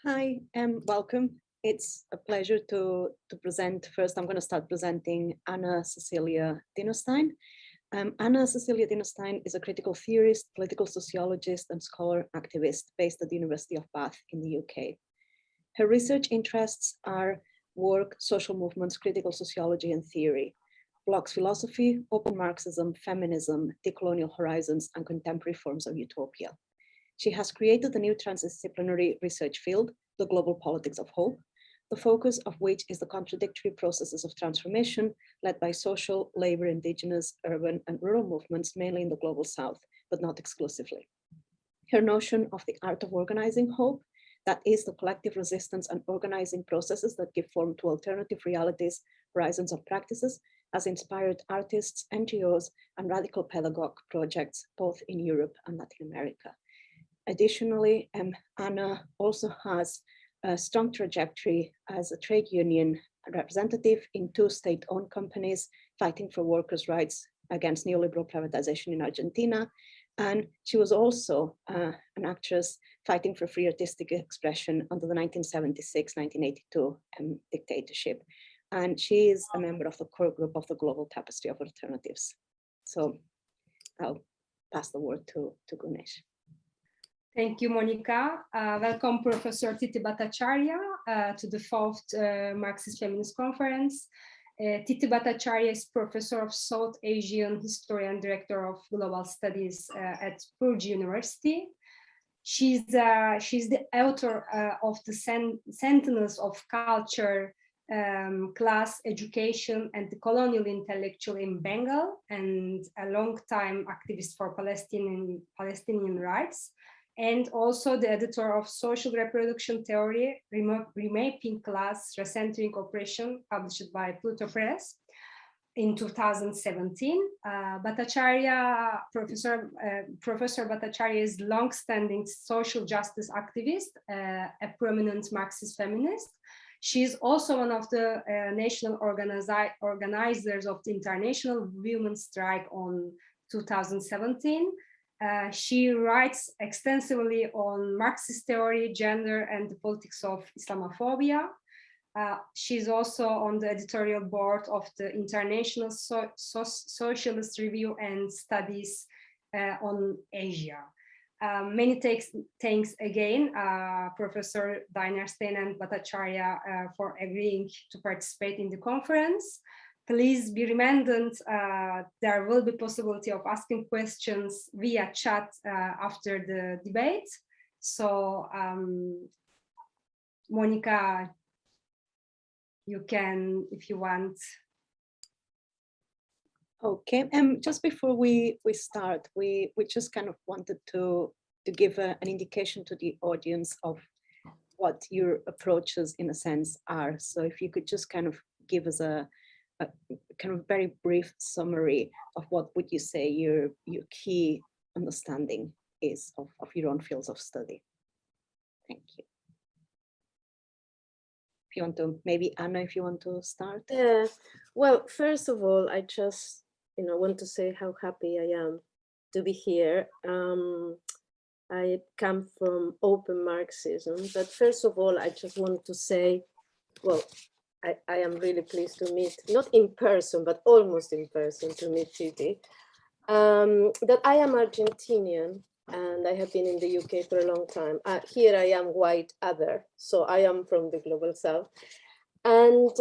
Hi, welcome. It's a pleasure to present. First, I'm going to start presenting Anna Cecilia Dinostein. Anna Cecilia Dinostein is a critical theorist, political sociologist, and scholar activist based at the University of Bath in the UK. Her research interests are work, social movements, critical sociology, and theory, blocks philosophy, open Marxism, feminism, decolonial horizons, and contemporary forms of utopia. She has created a new transdisciplinary research field, the global politics of hope, the focus of which is the contradictory processes of transformation led by social, labor, indigenous, urban, and rural movements, mainly in the global south, but not exclusively. Her notion of the art of organizing hope, that is the collective resistance and organizing processes that give form to alternative realities, horizons of practices, has inspired artists, NGOs, and radical pedagogue projects, both in Europe and Latin America. Additionally, Anna also has a strong trajectory as a trade union representative in 2 state-owned companies fighting for workers' rights against neoliberal privatization in Argentina. And she was also an actress fighting for free artistic expression under the 1976-1982 dictatorship. And she is a member of the core group of the Global Tapestry of Alternatives. So I'll pass the word to Gunesh. Thank you, Monica. Welcome, Professor TITHI BHATTACHARYA, to the 4th Marxist Feminist Conference. TITHI BHATTACHARYA is Professor of South Asian History and Director of Global Studies at Purdue University. She's the author of the Sentinels of Culture, Class, Education, and the Colonial Intellectual in Bengal, and a long-time activist for Palestinian rights, and also the editor of Social Reproduction Theory, Remapping Class, Recentering Oppression, published by Pluto Press in 2017. Professor Bhattacharya is long-standing social justice activist, a prominent Marxist feminist. She is also one of the national organizers of the International Women's Strike on 2017. She writes extensively on Marxist theory, gender, and the politics of Islamophobia. She's also on the editorial board of the International Socialist Review and Studies on Asia. Many thanks again, Professor Dinostein and Bhattacharya, for agreeing to participate in the conference. Please be reminded there will be possibility of asking questions via chat after the debate. So, Monica, you can, if you want. Okay, just before we start, we just kind of wanted to give an indication to the audience of what your approaches, in a sense, are. So if you could just kind of give us a kind of very brief summary of what would you say your key understanding is of your own fields of study. Thank you. If you want to, maybe Anna, if you want to start. Yeah, well, first of all, I just want to say how happy I am to be here. I come from open Marxism, but first of all, I just want to say, well, I am really pleased to meet, not in person, but almost in person, to meet TITHI. That I am Argentinian and I have been in the UK for a long time. Here I am white other, so I am from the global south. And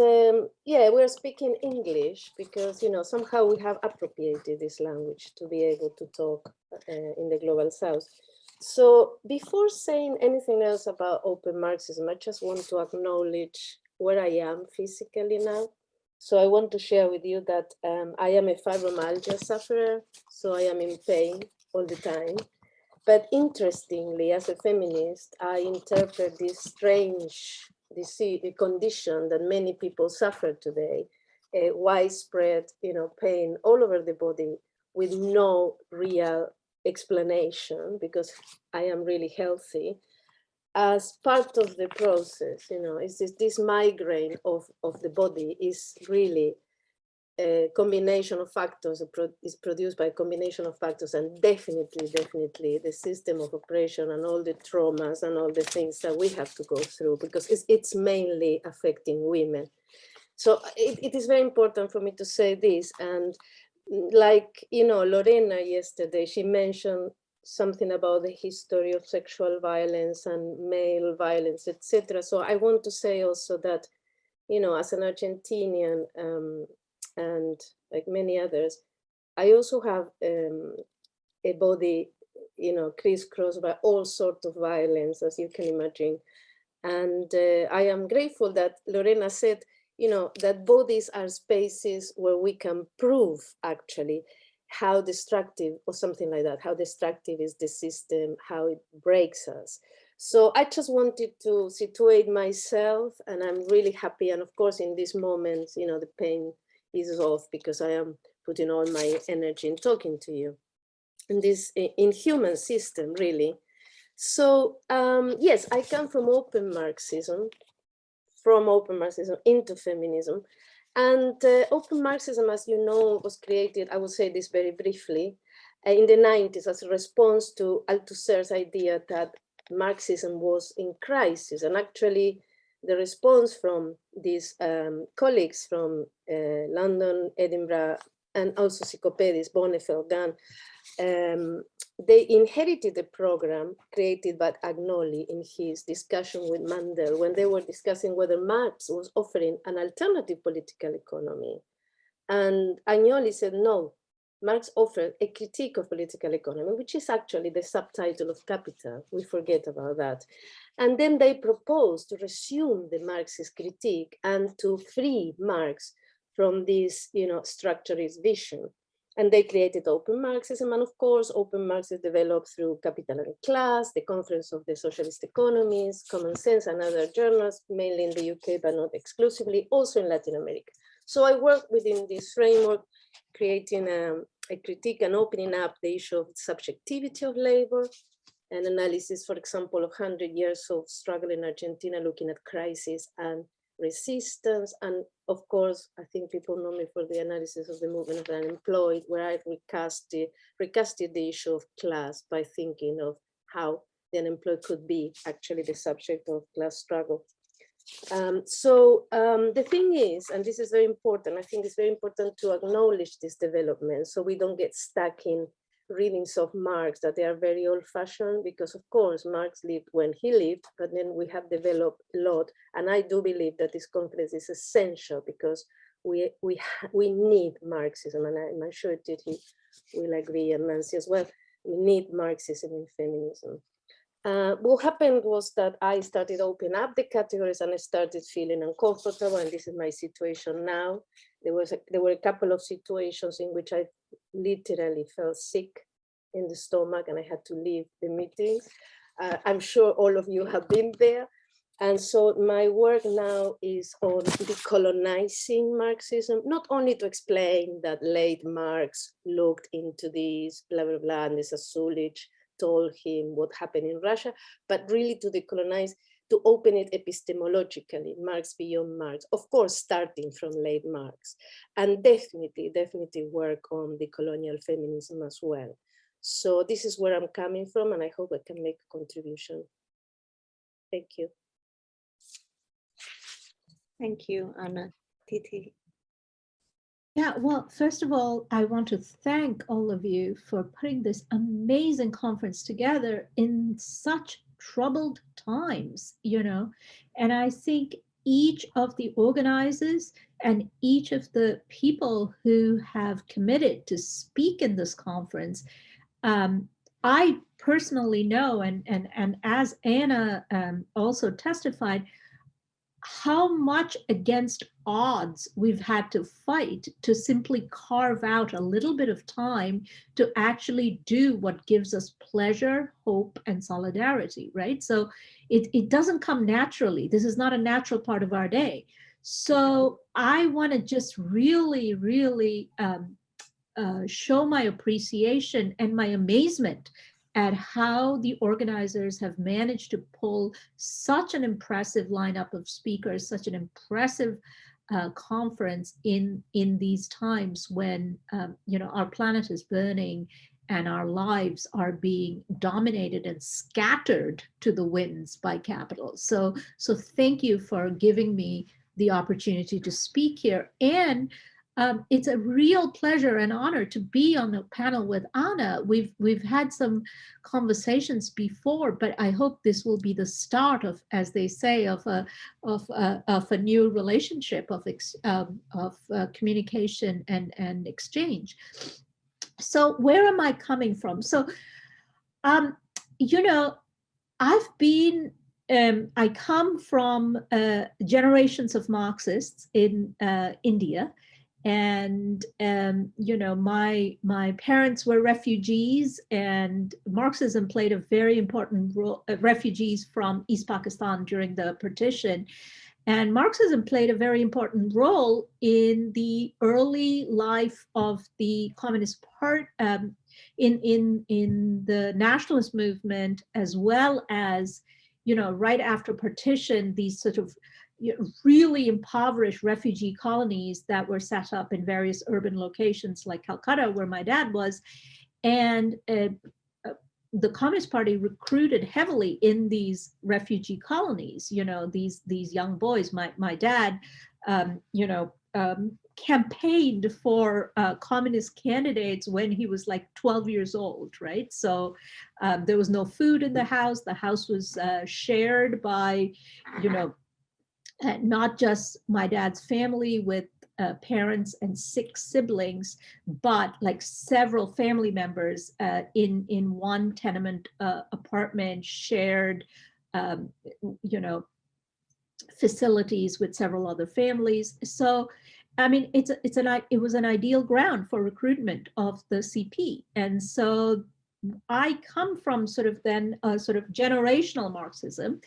yeah, we're speaking English because, somehow we have appropriated this language to be able to talk in the global south. So before saying anything else about open Marxism, I just want to acknowledge where I am physically now. So I want to share with you that I am a fibromyalgia sufferer, so I am in pain all the time. But interestingly, as a feminist, I interpret this strange condition that many people suffer today, a widespread, pain all over the body with no real explanation, because I am really healthy, as part of the process. It's this migraine of the body is really a combination of factors, is produced by a combination of factors, and definitely the system of oppression and all the traumas and all the things that we have to go through, because it's mainly affecting women. So it is very important for me to say this. And like, you know, Lorena yesterday, she mentioned something about the history of sexual violence and male violence, etc. So I want to say also that, you know, as an Argentinian, and like many others, I also have a body, you know, crisscrossed by all sorts of violence, as you can imagine. And I am grateful that Lorena said, you know, that bodies are spaces where we can prove actually how destructive, or something like that, how destructive is the system, how it breaks us. So I just wanted to situate myself, and I'm really happy. And of course, in this moment, you know, the pain is off because I am putting all my energy in talking to you in this inhuman system, really. So yes, I come from open Marxism, into feminism. And open Marxism, as you know, was created, I will say this very briefly, in the 90s as a response to Althusser's idea that Marxism was in crisis. And actually, the response from these colleagues from London, Edinburgh, and also Psychopedis, Bonnefeld, Gunn, they inherited the program created by Agnoli in his discussion with Mandel, when they were discussing whether Marx was offering an alternative political economy. And Agnoli said, no, Marx offered a critique of political economy, which is actually the subtitle of Capital. We forget about that. And then they proposed to resume the Marxist critique and to free Marx from this, you know, structuralist vision. And they created open Marxism. And of course, open Marxism developed through Capital and Class, the Conference of the Socialist Economies, Common Sense, and other journals, mainly in the UK, but not exclusively, also in Latin America. So I work within this framework, creating a critique and opening up the issue of subjectivity of labor, an analysis, for example, of 100 years of struggle in Argentina, looking at crisis and resistance. And of course, I think people know me for the analysis of the movement of the unemployed, where I recasted the issue of class by thinking of how the unemployed could be actually the subject of class struggle. The thing is, and this is very important, I think it's very important to acknowledge this development so we don't get stuck in readings of Marx that they are very old-fashioned, because of course Marx lived when he lived, but then we have developed a lot. And I do believe that this conference is essential because we need Marxism, and I'm sure TITHI will agree, and Nancy as well. We need Marxism in feminism. What happened was that I started opening up the categories and I started feeling uncomfortable, and this is my situation now. There were a couple of situations in which I literally felt sick in the stomach and I had to leave the meetings. I'm sure all of you have been there. And so my work now is on decolonizing Marxism, not only to explain that late Marx looked into this, blah, blah, blah, and this Asulich told him what happened in Russia, but really to decolonize, to open it epistemologically, Marx beyond Marx, of course, starting from late Marx, and definitely work on the colonial feminism as well. So this is where I'm coming from, and I hope I can make a contribution. Thank you. Thank you, Anna. TITHI. Yeah, well, first of all, I want to thank all of you for putting this amazing conference together in such troubled times, you know, and I think each of the organizers and each of the people who have committed to speak in this conference, I personally know, and as Anna also testified, how much against odds we've had to fight to simply carve out a little bit of time to actually do what gives us pleasure, hope, and solidarity, right? So it doesn't come naturally. This is not a natural part of our day. So I want to just really, really show my appreciation and my amazement at how the organizers have managed to pull such an impressive lineup of speakers, such an impressive conference in these times when our planet is burning and our lives are being dominated and scattered to the winds by capital. So thank you for giving me the opportunity to speak here. And it's a real pleasure and honor to be on the panel with Anna. We've had some conversations before, but I hope this will be the start of, as they say, of a new relationship of communication and exchange. So where am I coming from? So, I've been. I come from generations of Marxists in India. And, my parents were refugees, and Marxism played a very important role, refugees from East Pakistan during the partition. And Marxism played a very important role in the early life of the Communist Party, in the nationalist movement, as well as, right after partition, these sort of really impoverished refugee colonies that were set up in various urban locations like Calcutta, where my dad was. And the Communist Party recruited heavily in these refugee colonies, these young boys. My dad, campaigned for communist candidates when he was like 12 years old, right? So there was no food in the house. The house was shared by, not just my dad's family with parents and 6 siblings, but like several family members in one tenement apartment, shared, facilities with several other families. So, I mean, it was an ideal ground for recruitment of the CP. And so I come from sort of generational Marxism.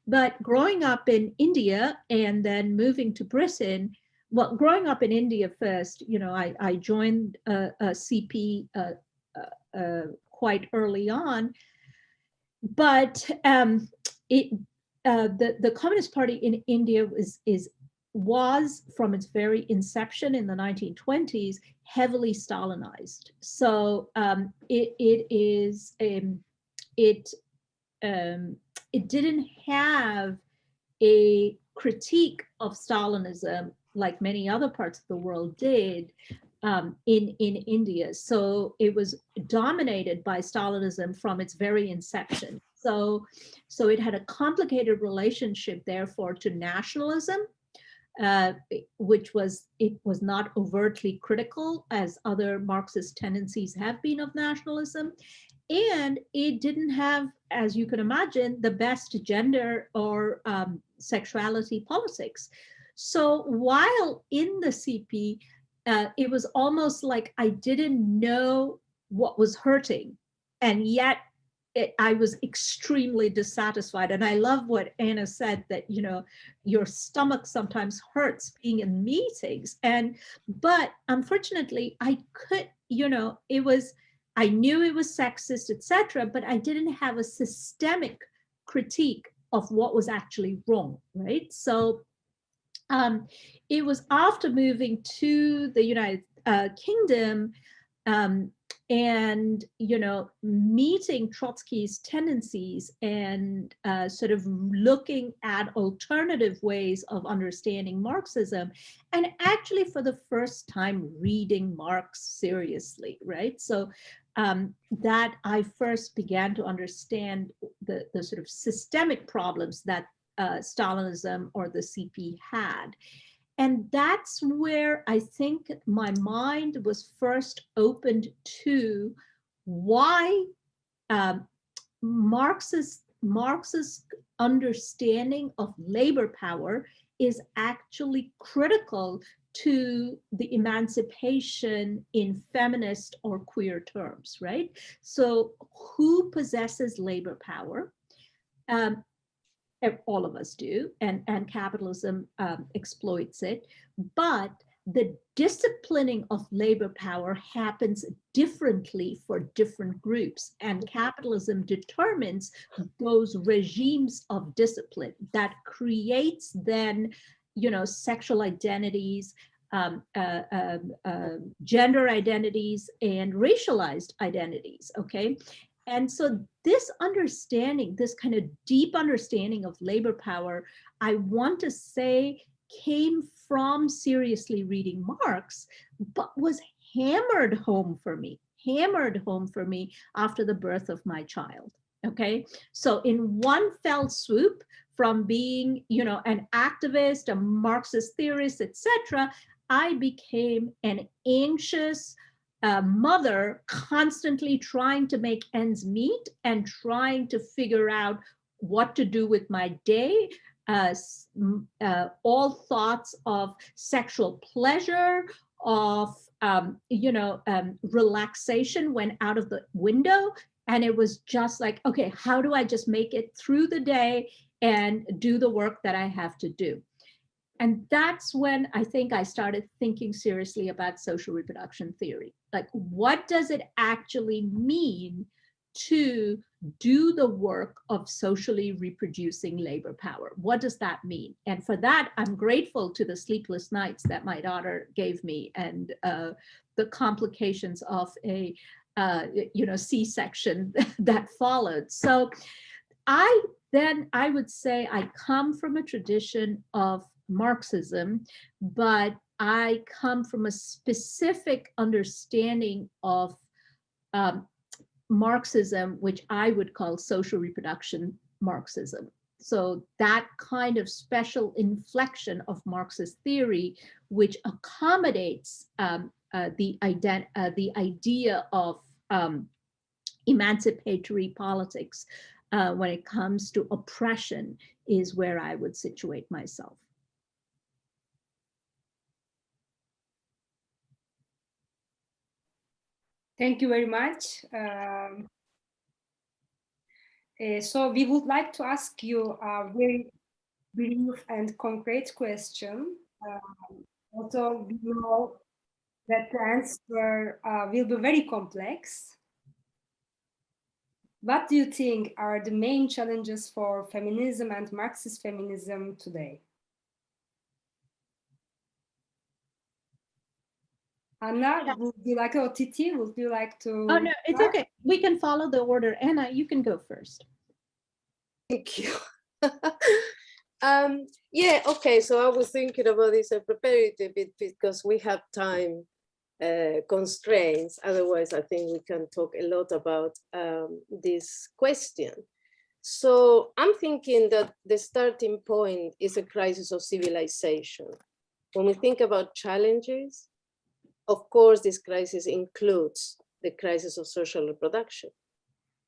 But growing up in India and then moving to Britain, well, growing up in India first, I joined a CP quite early on. But the Communist Party in India was from its very inception in the 1920s heavily Stalinized. So it didn't have a critique of Stalinism like many other parts of the world did in India. So it was dominated by Stalinism from its very inception. So it had a complicated relationship, therefore, to nationalism, which was not overtly critical as other Marxist tendencies have been of nationalism. And it didn't have, as you can imagine, the best gender or sexuality politics. So while in the CP, it was almost like I didn't know what was hurting. And yet I was extremely dissatisfied. And I love what Anna said, that, your stomach sometimes hurts being in meetings. But unfortunately, I could, I knew it was sexist, etc., but I didn't have a systemic critique of what was actually wrong, right? So it was after moving to the United Kingdom and, meeting Trotsky's tendencies and sort of looking at alternative ways of understanding Marxism, and actually for the first time reading Marx seriously, right? So that I first began to understand the sort of systemic problems that Stalinism or the CP had. And that's where I think my mind was first opened to why Marxist understanding of labor power is actually critical to the emancipation in feminist or queer terms, right? So who possesses labor power? All of us do, and capitalism exploits it. But the disciplining of labor power happens differently for different groups, and capitalism determines those regimes of discipline that creates then sexual identities, gender identities, and racialized identities, okay? And so this understanding, this kind of deep understanding of labor power, I want to say came from seriously reading Marx, but was hammered home for me after the birth of my child, okay? So in one fell swoop, from being, an activist, a Marxist theorist, etc., I became an anxious mother, constantly trying to make ends meet and trying to figure out what to do with my day. All thoughts of sexual pleasure, of relaxation went out of the window. And it was just like, okay, how do I just make it through the day and do the work that I have to do? And that's when I think I started thinking seriously about social reproduction theory. Like, what does it actually mean to do the work of socially reproducing labor power? What does that mean? And for that, I'm grateful to the sleepless nights that my daughter gave me, and the complications of a C-section that followed. So I would say I come from a tradition of Marxism, but I come from a specific understanding of Marxism, which I would call social reproduction Marxism. So that kind of special inflection of Marxist theory, which accommodates the idea of emancipatory politics when it comes to oppression, is where I would situate myself. Thank you very much. So we would like to ask you a very brief and concrete question. Although we know that the answer will be very complex. What do you think are the main challenges for feminism and Marxist feminism today? Anna, would you like, or TITHI, would you like to? Oh, no, it's okay. We can follow the order. Anna, you can go first. Thank you. Yeah, okay, so I was thinking about this. I prepared it a bit because we have time constraints. Otherwise, I think we can talk a lot about this question. So I'm thinking that the starting point is a crisis of civilization. When we think about challenges, of course, this crisis includes the crisis of social reproduction,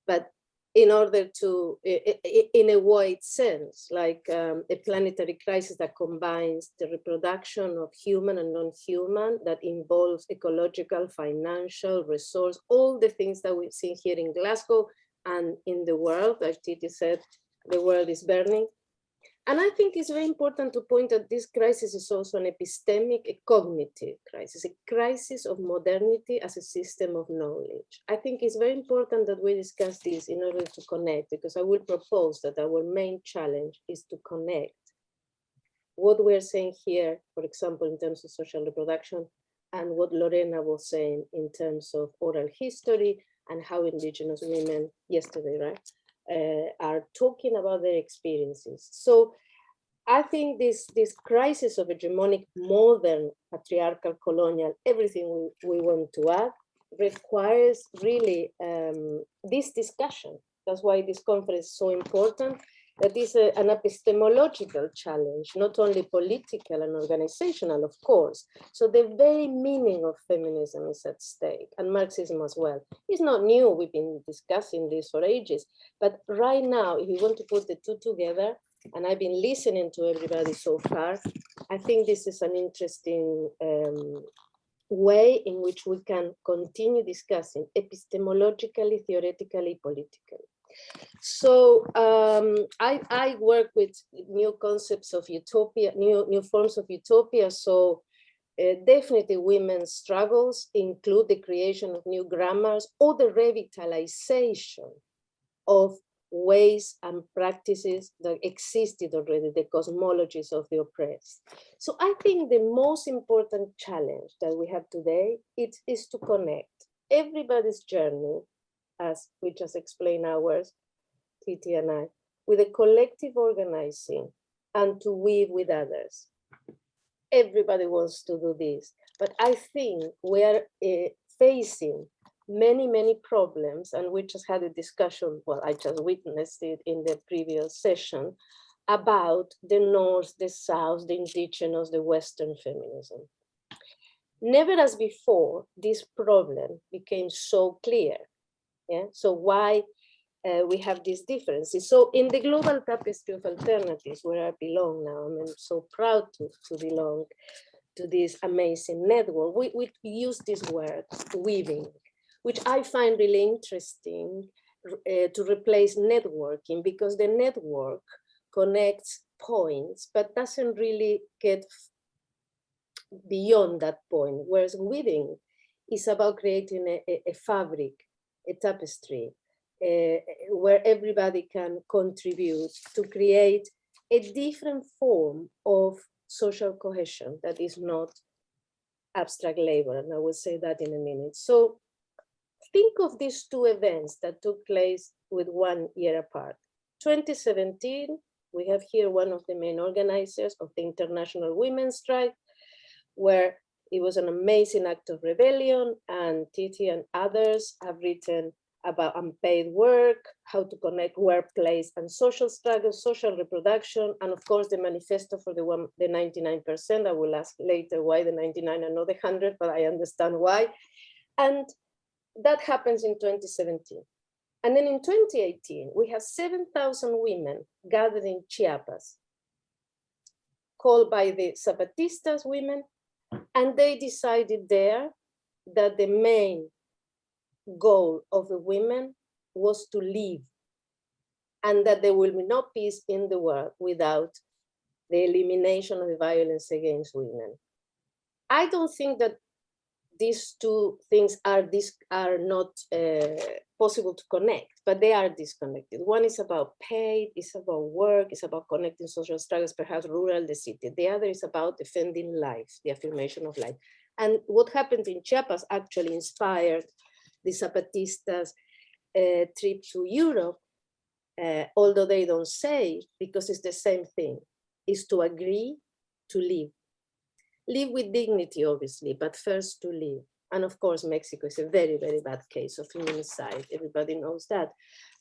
but in order to, in a wide sense, like a planetary crisis that combines the reproduction of human and non-human, that involves ecological, financial, resource, all the things that we've seen here in Glasgow and in the world. Like TITHI said, the world is burning. And I think it's very important to point out this crisis is also an epistemic, a cognitive crisis, a crisis of modernity as a system of knowledge. I think it's very important that we discuss this in order to connect, because I will propose that our main challenge is to connect what we're saying here, for example, in terms of social reproduction, and what Lorena was saying in terms of oral history and how indigenous women yesterday, right? Are talking about their experiences. So I think this crisis of hegemonic, modern, patriarchal, colonial, everything we want to add, requires really this discussion. That's why this conference is so important. That is an epistemological challenge, not only political and organizational, of course. So the very meaning of feminism is at stake, and Marxism as well. It's not new, we've been discussing this for ages, but right now, if you want to put the two together, and I've been listening to everybody so far, I think this is an interesting way in which we can continue discussing epistemologically, theoretically, politically. So I work with new concepts of utopia, new forms of utopia. So definitely women's struggles include the creation of new grammars or the revitalization of ways and practices that existed already, the cosmologies of the oppressed. So I think the most important challenge that we have today is to connect everybody's journey, as we just explained ours, TITHI and I, with a collective organizing and to weave with others. Everybody wants to do this, but I think we are facing many problems, and we just had a discussion, well, I just witnessed it in the previous session, about the North, the South, the indigenous, the Western feminism. Never as before, this problem became so clear. Yeah? So why we have these differences? So in the global tapestry of alternatives, where I belong now, I'm so proud to belong to this amazing network, we use this word, weaving, which I find really interesting to replace networking, because the network connects points, but doesn't really get beyond that point. Whereas weaving is about creating a fabric, a tapestry, where everybody can contribute to create a different form of social cohesion that is not abstract labor. And I will say that in a minute. So think of these two events that took place with 1 year apart. 2017, we have here one of the main organizers of the International Women's Strike, where it was an amazing act of rebellion, and TITHI and others have written about unpaid work, how to connect workplace and social struggles, social reproduction, and of course the manifesto for the 99%. I will ask later why the 99 and not the 100, but I understand why. And that happens in 2017. And then in 2018, we have 7,000 women gathered in Chiapas, called by the Zapatistas women, and they decided there that the main goal of the women was to live, and that there will be no peace in the world without the elimination of the violence against women. I don't think that these two things are not possible to connect, but they are disconnected. One is about pay, it's about work, it's about connecting social struggles, perhaps rural, the city. The other is about defending life, the affirmation of life. And what happened in Chiapas actually inspired the Zapatistas' trip to Europe, although they don't say, because it's the same thing, is to agree to live. Live with dignity, obviously, but first to live. And of course, Mexico is a very bad case of feminicide. Everybody knows that,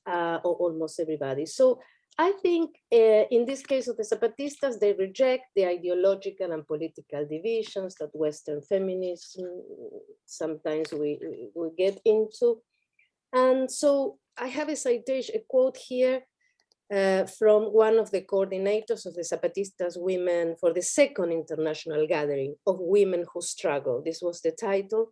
or almost everybody. So I think in this case of the Zapatistas, they reject the ideological and political divisions that Western feminism sometimes we get into. And so I have a citation, a quote here from one of the coordinators of the Zapatistas women for the second international gathering of women who struggle. This was the title.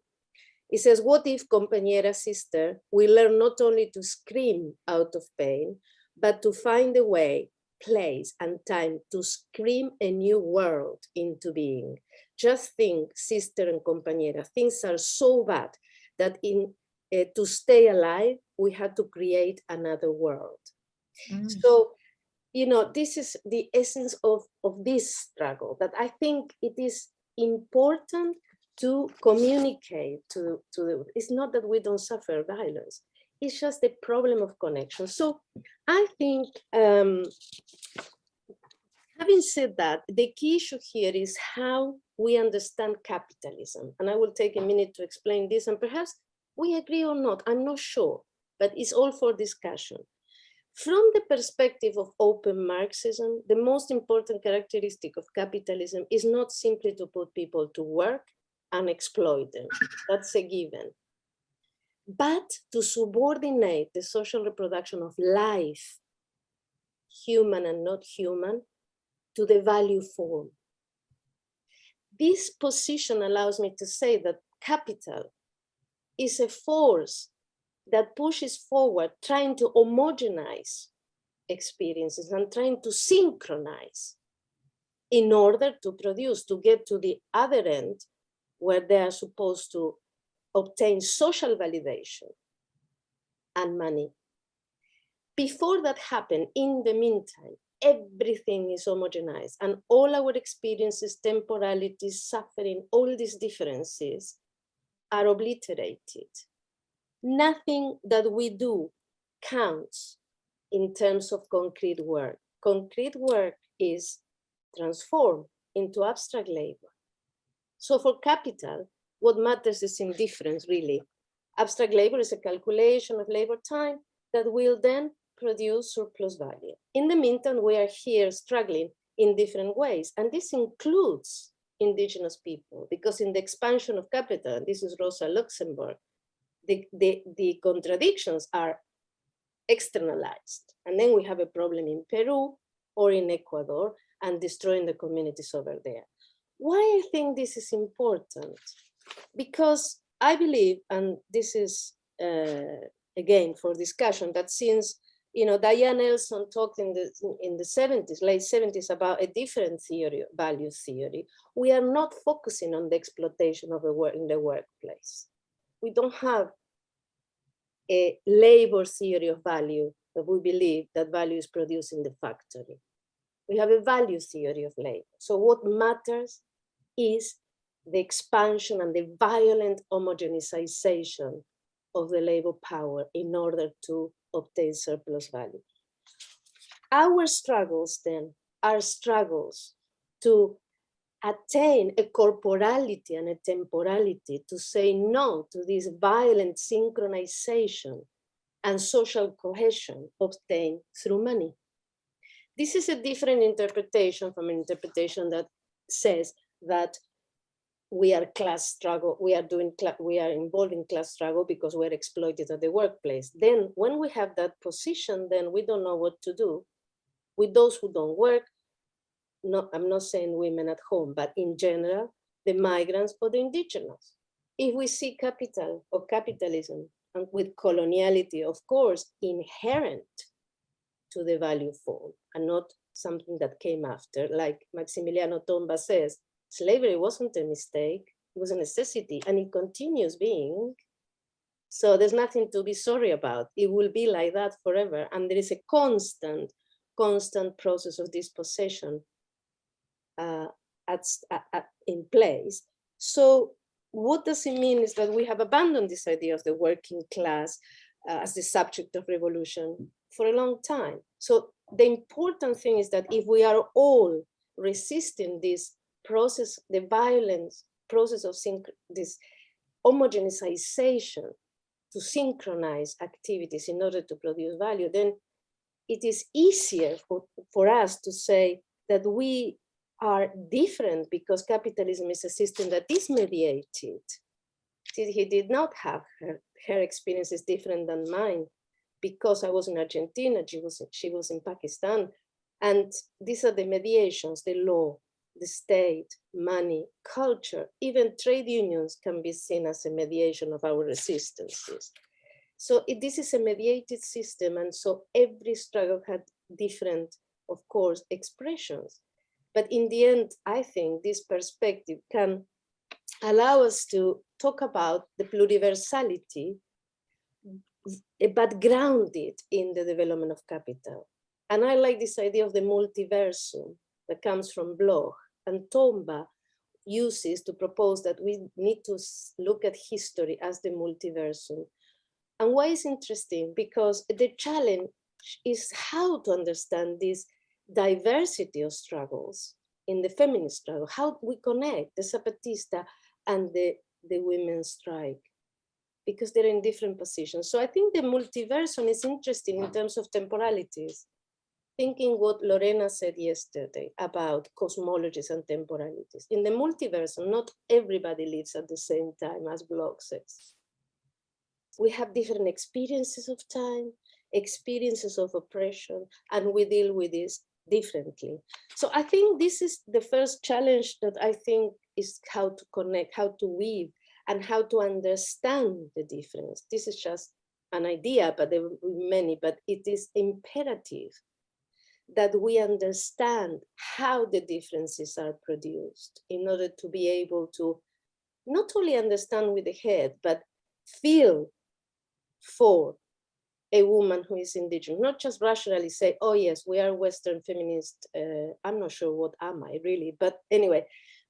It says, what if, compañera sister, we learn not only to scream out of pain, but to find a way, place, and time to scream a new world into being. Just think, sister and compañera, things are so bad that to stay alive, we had to create another world. So, you know, this is the essence of this struggle, that I think it is important to communicate to the, it's not that we don't suffer violence, it's just the problem of connection. So I think, having said that, the key issue here is how we understand capitalism. And I will take a minute to explain this, and perhaps we agree or not, I'm not sure, but it's all for discussion. From the perspective of open Marxism, the most important characteristic of capitalism is not simply to put people to work and exploit them, that's a given, but to subordinate the social reproduction of life, human and not human, to the value form. This position allows me to say that capital is a force that pushes forward, trying to homogenize experiences and trying to synchronize in order to produce, to get to the other end where they are supposed to obtain social validation and money. before that happened, in the meantime, everything is homogenized, and all our experiences, temporalities, suffering, all these differences are obliterated. Nothing that we do counts in terms of concrete work. Concrete work is transformed into abstract labor. So for capital, what matters is indifference, really. Abstract labor is a calculation of labor time that will then produce surplus value. In the meantime, we are here struggling in different ways, and this includes indigenous people, because in the expansion of capital, this is Rosa Luxemburg, the contradictions are externalized. And then we have a problem in Peru or in Ecuador and destroying the communities over there. Why I think this is important? Because I believe, and this is again for discussion, that since Diane Nelson talked in the 70s, late 70s, about a different theory, value theory, we are not focusing on the exploitation of the work in the workplace. We don't have a labor theory of value that we believe that value is produced in the factory. We have a value theory of labor. So what matters is the expansion and the violent homogenization of the labor power in order to obtain surplus value. Our struggles then are struggles to attain a corporality and a temporality, to say no to this violent synchronization and social cohesion obtained through money. This is a different interpretation from an interpretation that says that we are class struggle, we are involved in class struggle because we're exploited at the workplace. Then when we have that position, then we don't know what to do with those who don't work. No, I'm not saying women at home, but in general, the migrants or the indigenous. If we see capital or capitalism and with coloniality, of course, inherent to the value form and not something that came after, like Maximiliano Tomba says, slavery wasn't a mistake, it was a necessity, and it continues being. So there's nothing to be sorry about. It will be like that forever. And there is a constant process of dispossession in place. So what does it mean is that we have abandoned this idea of the working class as the subject of revolution for a long time. So the important thing is that if we are all resisting this process, the violence process of this homogenization to synchronize activities in order to produce value, then it is easier for us to say that we are different because capitalism is a system that is mediated. He did not have her experiences different than mine because I was in Argentina, she was in Pakistan. And these are the mediations, the law, the state, money, culture, even trade unions can be seen as a mediation of our resistances. So this is a mediated system, and so every struggle had different, of course, expressions. But in the end, I think this perspective can allow us to talk about the pluriversality, but grounded in the development of capital. And I like this idea of the multiversum that comes from Bloch, and Tomba uses to propose that we need to look at history as the multiversum. And why is interesting? Because the challenge is how to understand this diversity of struggles in the feminist struggle, how we connect the Zapatista and the women's strike, because they're in different positions. So I think the multiversum is interesting in terms of temporalities, thinking what Lorena said yesterday about cosmologies and temporalities. In the multiversum, not everybody lives at the same time, as Bloch says. We have different experiences of time, experiences of oppression, and we deal with this differently. So I think this is the first challenge that I think is how to connect, how to weave, and how to understand the difference. This is just an idea, but there will be many, but it is imperative that we understand how the differences are produced in order to be able to not only understand with the head, but feel for a woman who is indigenous, not just rationally say, oh yes, we are Western feminist, I'm not sure what am I really, but anyway,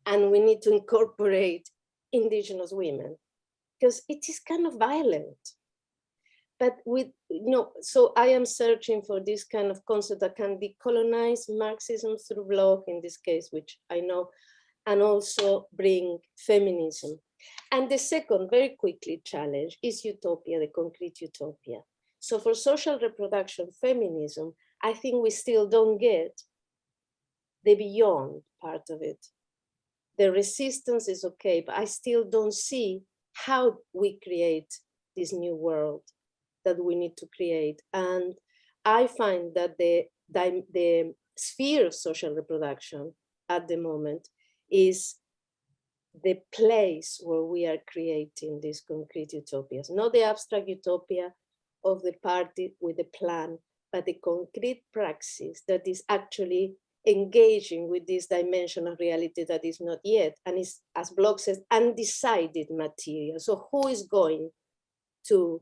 and we need to incorporate indigenous women, because it is kind of violent. But with, so I am searching for this kind of concept that can decolonize Marxism through Bloch in this case, which I know, and also bring feminism. And the second, very quickly, challenge is utopia, the concrete utopia. So for social reproduction feminism, I think we still don't get the beyond part of it. The resistance is okay, but I still don't see how we create this new world that we need to create. And I find that the sphere of social reproduction at the moment is the place where we are creating these concrete utopias, not the abstract utopia of the party with a plan, but the concrete praxis that is actually engaging with this dimension of reality that is not yet, and is, as Bloch says, undecided material. So who is going to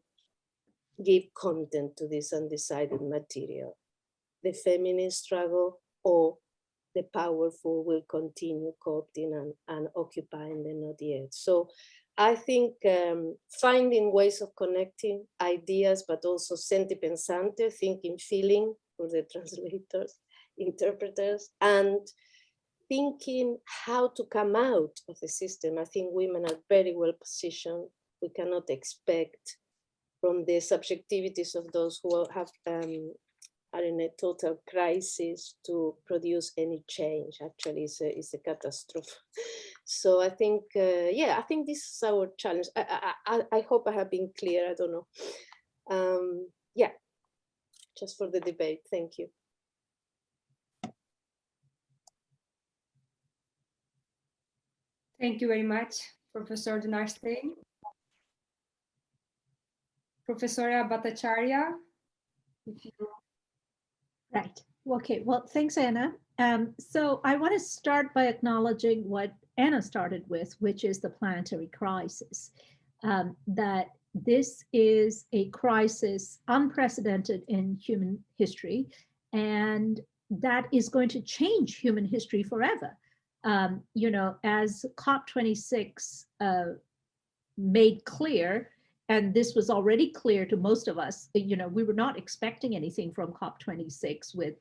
give content to this undecided material? The feminist struggle, or the powerful will continue co-opting and occupying the not yet? So I think finding ways of connecting ideas, but also senti pensante, thinking, feeling for the translators, interpreters, and thinking how to come out of the system. I think women are very well positioned. We cannot expect from the subjectivities of those who have are in a total crisis to produce any change. Actually, it's a catastrophe. So I think, yeah, I think this is our challenge. I hope I have been clear. I don't know. Yeah, just for the debate. Thank you. Thank you very much, Professor Dinostein. Professor Bhattacharya, if you... Right. Okay. Well, thanks, Anna. So I want to start by acknowledging what Anna started with, which is the planetary crisis. That this is a crisis unprecedented in human history, and that is going to change human history forever. As COP26 made clear, and this was already clear to most of us, we were not expecting anything from COP26 with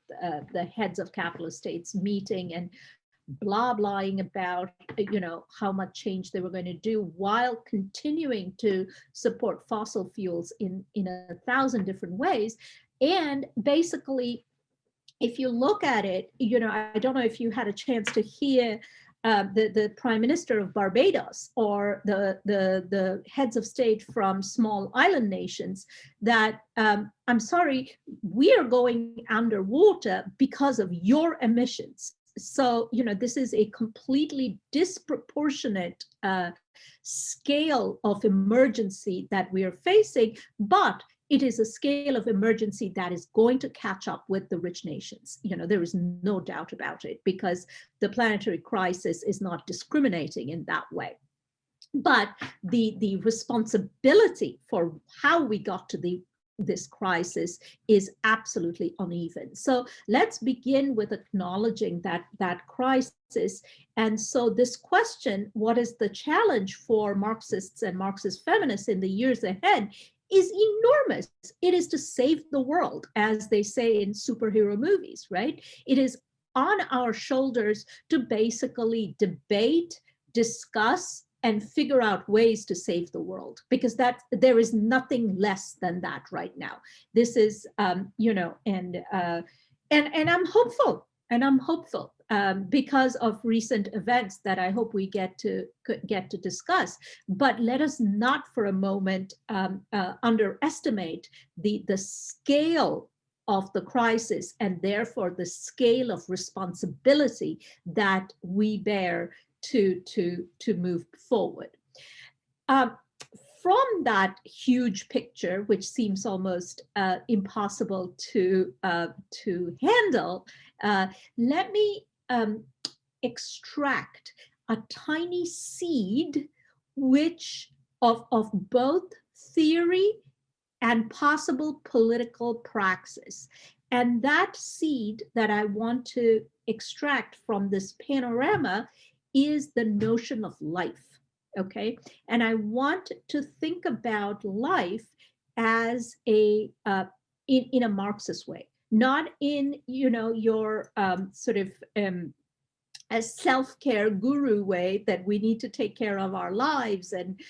the heads of capitalist states meeting and blah-blahing about, how much change they were going to do while continuing to support fossil fuels in 1,000 different ways. And basically, if you look at it, I don't know if you had a chance to hear the Prime Minister of Barbados or the heads of state from small island nations that, I'm sorry, we are going underwater because of your emissions. So, this is a completely disproportionate scale of emergency that we are facing, but it is a scale of emergency that is going to catch up with the rich nations. There is no doubt about it, because the planetary crisis is not discriminating in that way. But the responsibility for how we got to this crisis is absolutely uneven. So let's begin with acknowledging that crisis. And so this question, what is the challenge for Marxists and Marxist feminists in the years ahead, is enormous. It is to save the world, as they say in superhero movies, right? It is on our shoulders to basically debate, discuss, and figure out ways to save the world, because there is nothing less than that right now. This is, and I'm hopeful, because of recent events that I hope we get to discuss. But let us not for a moment underestimate the scale of the crisis, and therefore the scale of responsibility that we bear to move forward. From that huge picture, which seems almost impossible to handle, let me extract a tiny seed, which of both theory and possible political praxis. And that seed that I want to extract from this panorama is the notion of life, okay? And I want to think about life as a, in a Marxist way, not in, your sort of a self-care guru way that we need to take care of our lives and,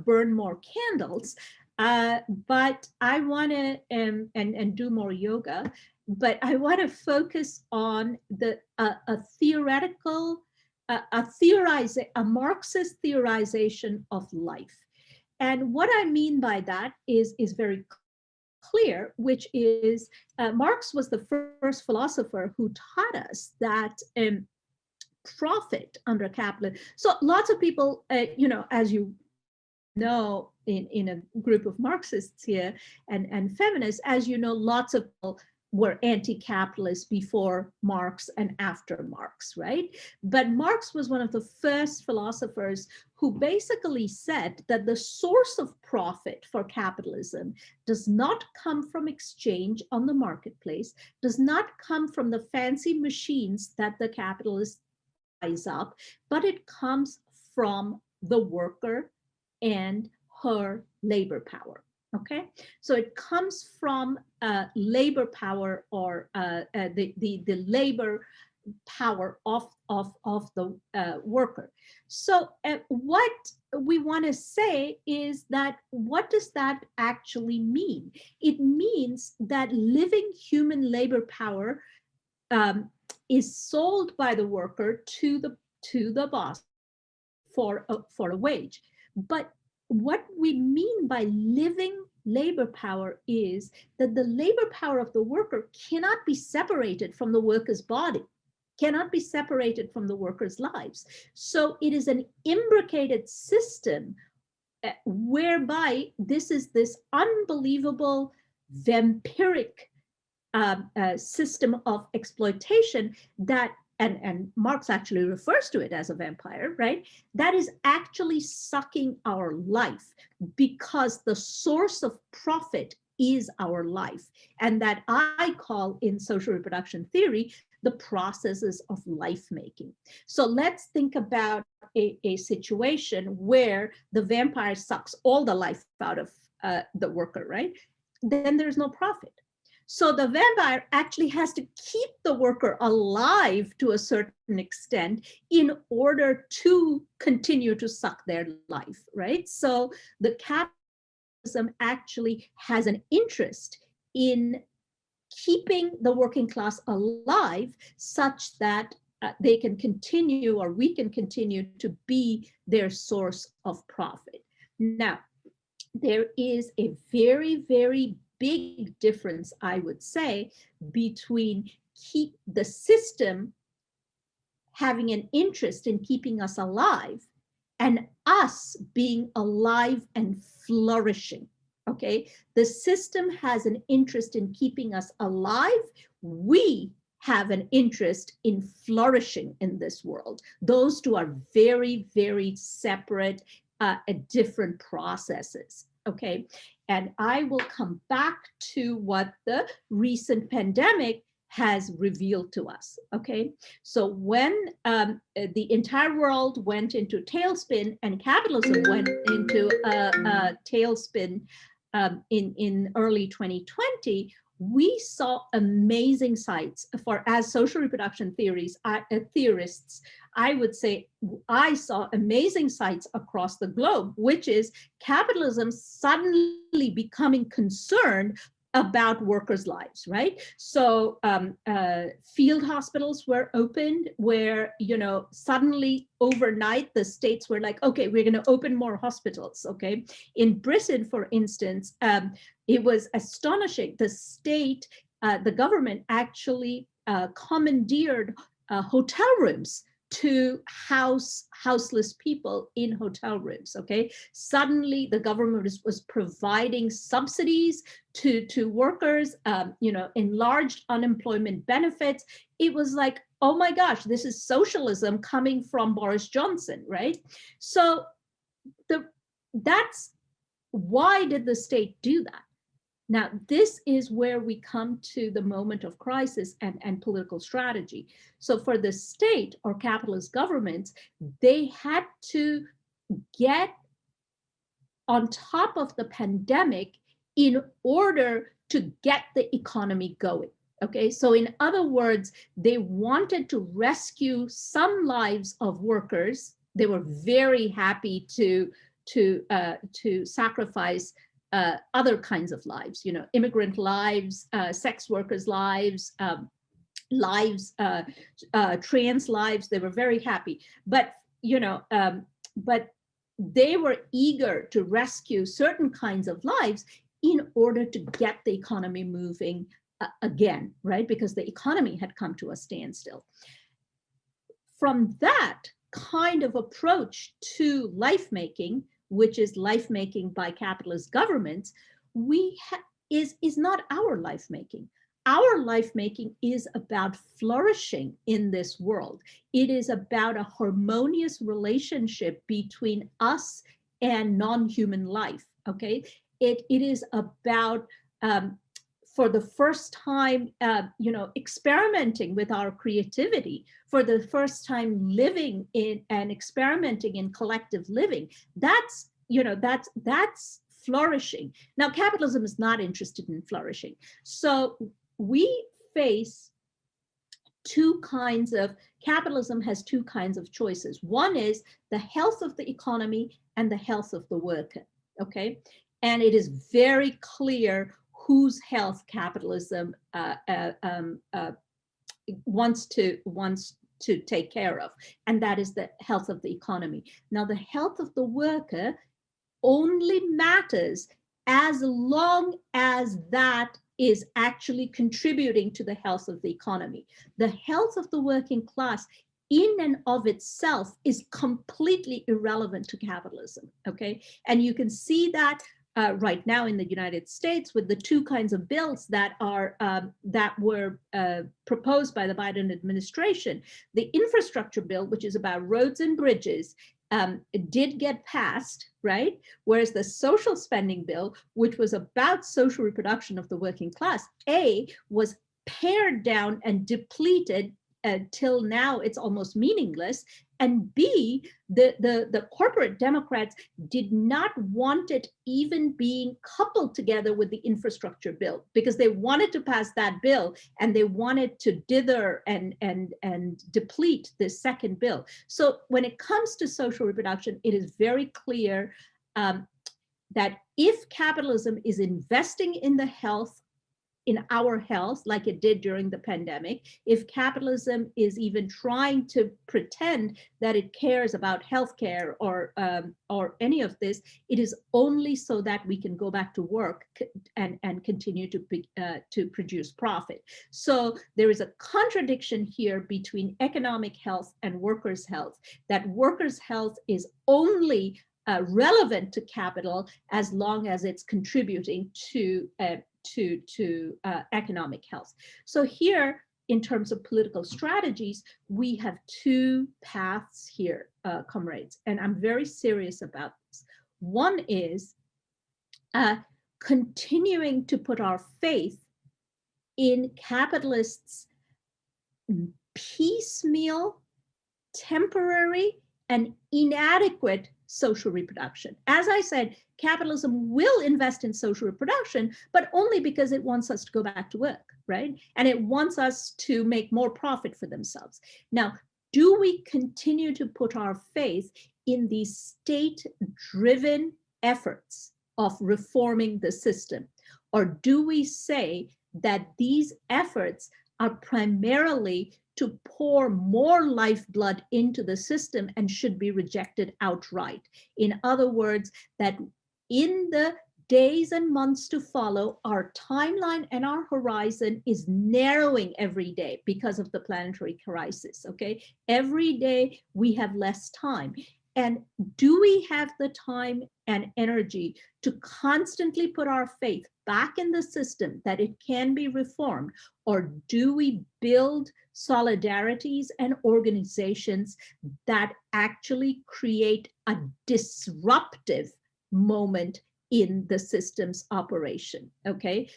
burn more candles. But I want to, and do more yoga, but I want to focus on a theoretical, a Marxist theorization of life. And what I mean by that is very clear, which is Marx was the first philosopher who taught us that profit under capitalism. So lots of people, as you know, in a group of Marxists here and feminists, as you know, lots of people were anti-capitalist before Marx and after Marx, right? But Marx was one of the first philosophers who basically said that the source of profit for capitalism does not come from exchange on the marketplace, does not come from the fancy machines that the capitalists rise up, but it comes from the worker and her labor power. Okay, so it comes from labor power, or the labor power of the worker. So what we want to say is that, what does that actually mean? It means that living human labor power is sold by the worker to the boss for a wage. But what we mean by living labor power is that the labor power of the worker cannot be separated from the worker's body, cannot be separated from the worker's lives. So it is an imbricated system whereby this is this unbelievable vampiric system of exploitation that, and Marx actually refers to it as a vampire, right? That is actually sucking our life, because the source of profit is our life. And that I call, in social reproduction theory, the processes of life making. So let's think about a situation where the vampire sucks all the life out of the worker, right? Then there's no profit. So the vampire actually has to keep the worker alive to a certain extent in order to continue to suck their life, right? So the capitalism actually has an interest in keeping the working class alive such that they can continue, or we can continue to be their source of profit. Now, there is a very, very big difference, I would say, between the system having an interest in keeping us alive and us being alive and flourishing, okay? The system has an interest in keeping us alive. We have an interest in flourishing in this world. Those two are very, very separate, different processes, okay? And I will come back to what the recent pandemic has revealed to us, okay? So when the entire world went into tailspin and capitalism went into a tailspin in early 2020, we saw amazing sights for, as social reproduction theorists, I would say I saw amazing sights across the globe, which is capitalism suddenly becoming concerned about workers' lives, right? So field hospitals were opened where, suddenly overnight the states were like, okay, we're going to open more hospitals, okay? In Britain, for instance, it was astonishing. The state, the government actually commandeered hotel rooms to house houseless people in hotel rooms, okay? Suddenly the government was providing subsidies to workers, enlarged unemployment benefits. It was like, oh my gosh, this is socialism coming from Boris Johnson, right? So that's why did the state do that? Now, this is where we come to the moment of crisis and political strategy. So for the state or capitalist governments, they had to get on top of the pandemic in order to get the economy going. Okay, so in other words, they wanted to rescue some lives of workers. They were very happy to sacrifice other kinds of lives, you know, immigrant lives, sex workers' lives, trans lives. They were very happy, but you know, but they were eager to rescue certain kinds of lives in order to get the economy moving again, right? Because the economy had come to a standstill. From that kind of approach to life making, which is life making by capitalist governments, is not our life making. Our life making is about flourishing in this world. It is about a harmonious relationship between us and non-human life. Okay, it is about for the first time, you know, experimenting with our creativity, for the first time living in and experimenting in collective living. That's, you know, that's flourishing. Now, capitalism is not interested in flourishing. So we face capitalism has two kinds of choices. One is the health of the economy and the health of the worker, okay? And it is very clear whose health capitalism wants to take care of, and that is the health of the economy. Now, the health of the worker only matters as long as that is actually contributing to the health of the economy. The health of the working class in and of itself is completely irrelevant to capitalism, okay? And you can see that right now in the United States with the two kinds of bills that were proposed by the Biden administration. The infrastructure bill, which is about roads and bridges, did get passed, right? Whereas the social spending bill, which was about social reproduction of the working class, was pared down and depleted till now it's almost meaningless. And B, the corporate Democrats did not want it even being coupled together with the infrastructure bill, because they wanted to pass that bill and they wanted to dither and deplete the second bill. So when it comes to social reproduction, it is very clear that if capitalism is investing in the health, in our health, like it did during the pandemic, if capitalism is even trying to pretend that it cares about healthcare or any of this, it is only so that we can go back to work and continue to produce profit. So there is a contradiction here between economic health and workers' health, that workers' health is only relevant to capital as long as it's contributing to economic health. So here, in terms of political strategies, we have two paths here, comrades, and I'm very serious about this. One is continuing to put our faith in capitalists' piecemeal, temporary, and inadequate social reproduction. As I said, capitalism will invest in social reproduction, but only because it wants us to go back to work, right? And it wants us to make more profit for themselves. Now, do we continue to put our faith in these state-driven efforts of reforming the system? Or do we say that these efforts are primarily to pour more lifeblood into the system and should be rejected outright? In other words, that in the days and months to follow, our timeline and our horizon is narrowing every day because of the planetary crisis, okay? Every day we have less time. And do we have the time and energy to constantly put our faith back in the system that it can be reformed? Or do we build solidarities and organizations that actually create a disruptive moment in the system's operation. Okay,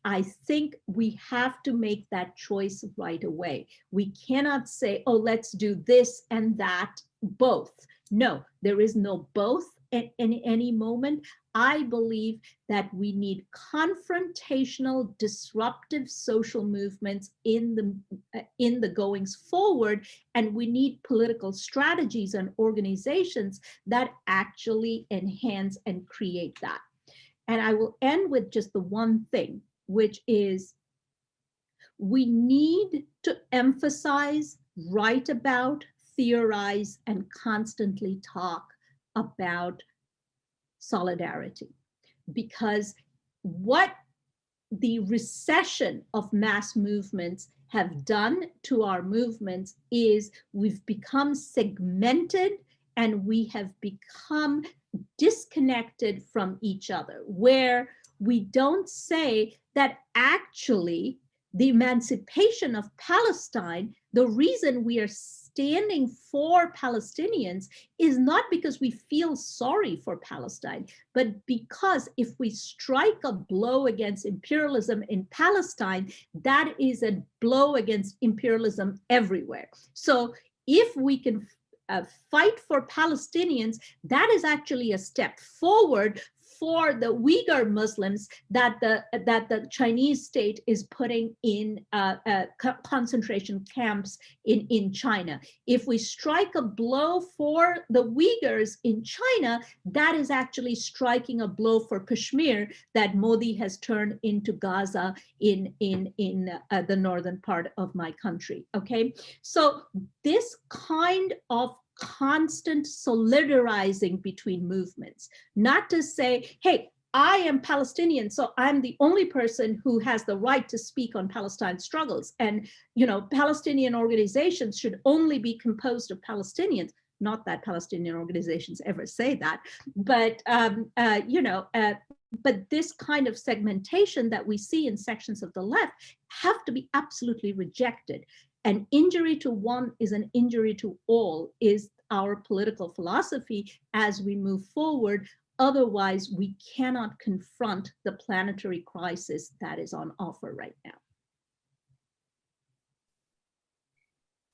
I think we have to make that choice right away. We cannot say, oh, let's do this and that both. No, there is no both at any moment. I believe that we need confrontational, disruptive social movements in the goings forward, and we need political strategies and organizations that actually enhance and create that. And I will end with just the one thing, which is we need to emphasize, write about, theorize, and constantly talk about solidarity, because what the recession of mass movements have done to our movements is we've become segmented and we have become disconnected from each other, where we don't say that actually the emancipation of Palestine, the reason we are standing for Palestinians is not because we feel sorry for Palestine, but because if we strike a blow against imperialism in Palestine, that is a blow against imperialism everywhere. So if we can fight for Palestinians, that is actually a step forward for the Uyghur Muslims that the Chinese state is putting in concentration camps in China. If we strike a blow for the Uyghurs in China, that is actually striking a blow for Kashmir that Modi has turned into Gaza in the northern part of my country. Okay, so this kind of constant solidarizing between movements, not to say, hey, I am Palestinian, so I'm the only person who has the right to speak on Palestine struggles. And, you know, Palestinian organizations should only be composed of Palestinians. Not that Palestinian organizations ever say that, but, but this kind of segmentation that we see in sections of the left have to be absolutely rejected. An injury to one is an injury to all is our political philosophy as we move forward. Otherwise, we cannot confront the planetary crisis that is on offer right now.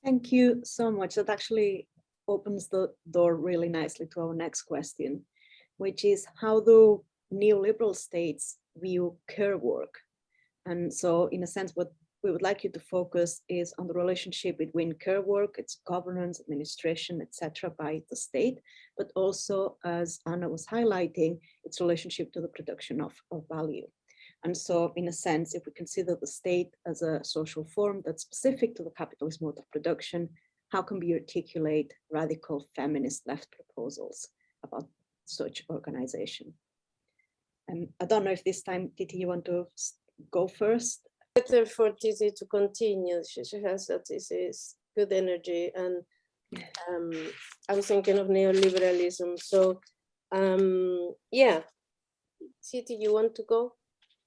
Thank you so much. That actually opens the door really nicely to our next question, which is how do neoliberal states view care work? And so in a sense, what we would like you to focus is on the relationship between care work, its governance, administration, etc., by the state, but also, as Anna was highlighting, its relationship to the production of value. And so in a sense, if we consider the state as a social form that's specific to the capitalist mode of production, how can we articulate radical feminist left proposals about such organization? And I don't know if this time, TITHI, you want to go first? Better for TITHI to continue. She has that this is good energy, and I was thinking of neoliberalism. So yeah, TITHI, you want to go?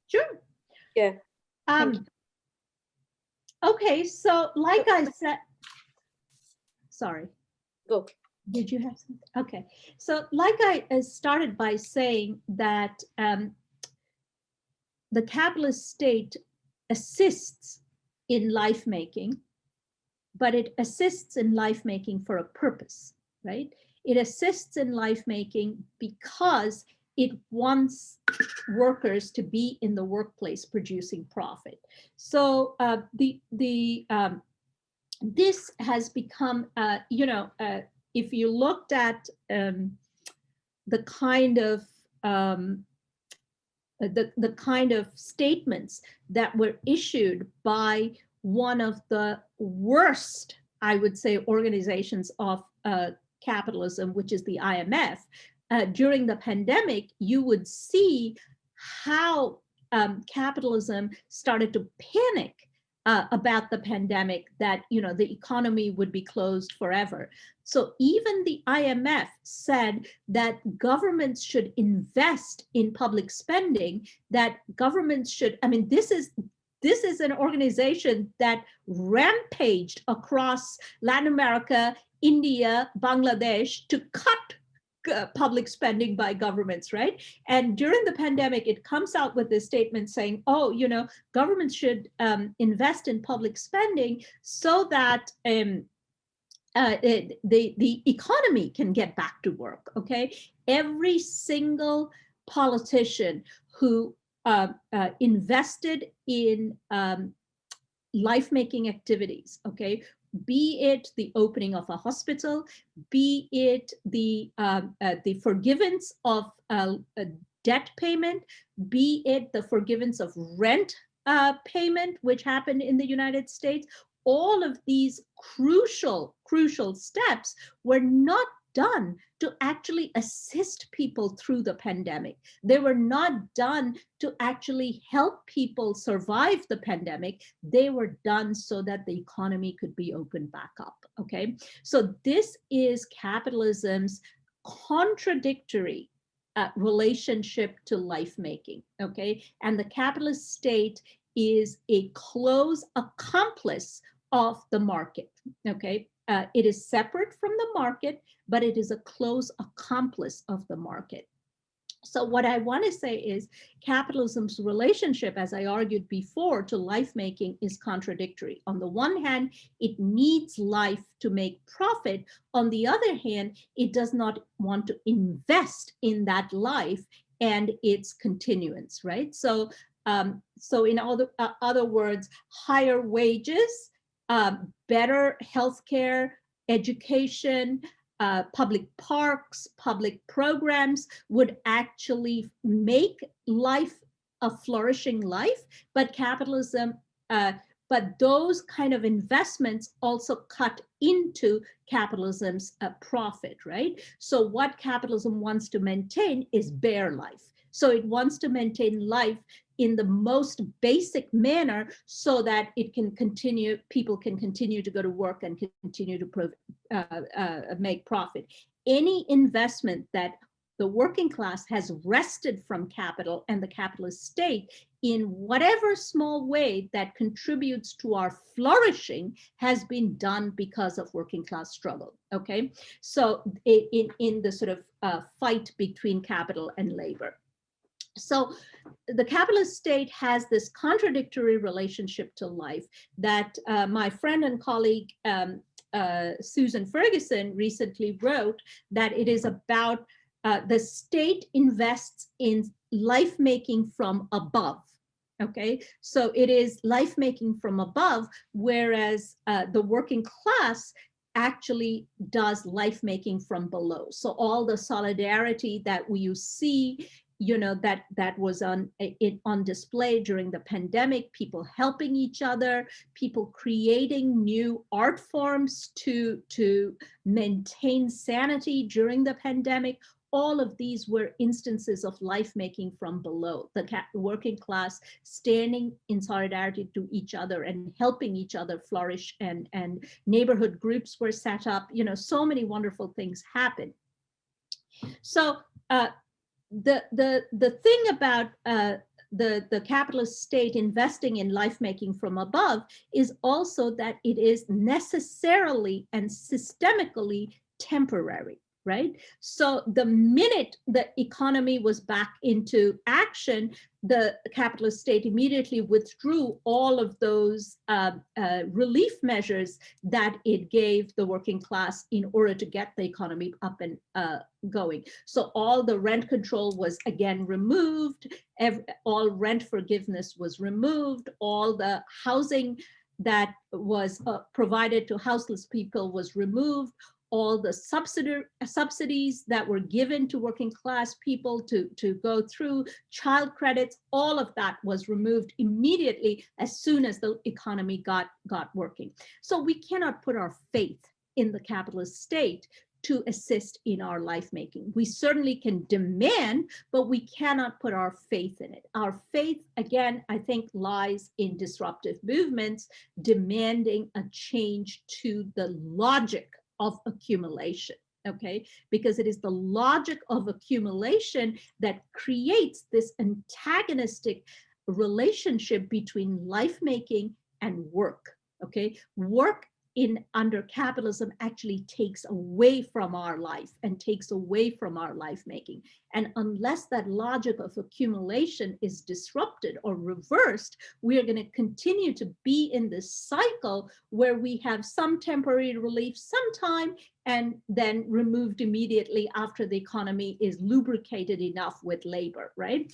Sure. Yeah. Okay, so like I said, sorry. Go. Did you have something? Okay, so like I started by saying that the capitalist state assists in life making, but it assists in life making for a purpose, right? It assists in life making because it wants workers to be in the workplace producing profit. So this has become, if you looked at the kind of the kind of statements that were issued by one of the worst, I would say, organizations of capitalism, which is the IMF, during the pandemic, you would see how capitalism started to panic about the pandemic, that the economy would be closed forever. So even the IMF said that governments should invest in public spending, that governments should, I mean, this is an organization that rampaged across Latin America, India, Bangladesh to cut public spending by governments, right? And during the pandemic, it comes out with this statement saying, oh, you know, governments should invest in public spending so that the economy can get back to work, okay? Every single politician who invested in life-making activities, okay, be it the opening of a hospital, be it the forgiveness of debt payment, be it the forgiveness of rent payment, which happened in the United States, all of these crucial steps were not done to actually assist people through the pandemic. They were not done to actually help people survive the pandemic. They were done so that the economy could be opened back up, okay? So this is capitalism's contradictory relationship to life making, okay? And the capitalist state is a close accomplice of the market, okay? It is separate from the market, but it is a close accomplice of the market. So what I want to say is capitalism's relationship, as I argued before, to life making is contradictory. On the one hand, it needs life to make profit. On the other hand, it does not want to invest in that life and its continuance, right? So, in other words, higher wages, better healthcare, education, public parks, public programs would actually make life a flourishing life, but capitalism, but those kind of investments also cut into capitalism's profit, right? So what capitalism wants to maintain is bare life. So it wants to maintain life in the most basic manner so that it can continue, people can continue to go to work and continue to make profit. Any investment that the working class has wrested from capital and the capitalist state in whatever small way that contributes to our flourishing has been done because of working class struggle, okay? So in the sort of fight between capital and labor. So the capitalist state has this contradictory relationship to life that my friend and colleague Susan Ferguson recently wrote, that it is about the state invests in life making from above. Okay, so it is life making from above, whereas the working class actually does life making from below. So all the solidarity that you see, you know, that was on display during the pandemic, people helping each other, people creating new art forms to maintain sanity during the pandemic. All of these were instances of life making from below, the working class standing in solidarity to each other and helping each other flourish, and neighborhood groups were set up. You know, so many wonderful things happened. So the thing about the capitalist state investing in life making from above is also that it is necessarily and systemically temporary, right? So the minute the economy was back into action, the capitalist state immediately withdrew all of those relief measures that it gave the working class in order to get the economy up and going. So all the rent control was again removed, all rent forgiveness was removed, all the housing that was provided to houseless people was removed, all the subsidies that were given to working class people to go through, child credits, all of that was removed immediately as soon as the economy got working. So we cannot put our faith in the capitalist state to assist in our life making. We certainly can demand, but we cannot put our faith in it. Our faith, again, I think lies in disruptive movements demanding a change to the logic of accumulation, okay? Because it is the logic of accumulation that creates this antagonistic relationship between life making and work, okay? Work under capitalism actually takes away from our life and takes away from our life making. And unless that logic of accumulation is disrupted or reversed, we are going to continue to be in this cycle where we have some temporary relief sometime and then removed immediately after the economy is lubricated enough with labor, right?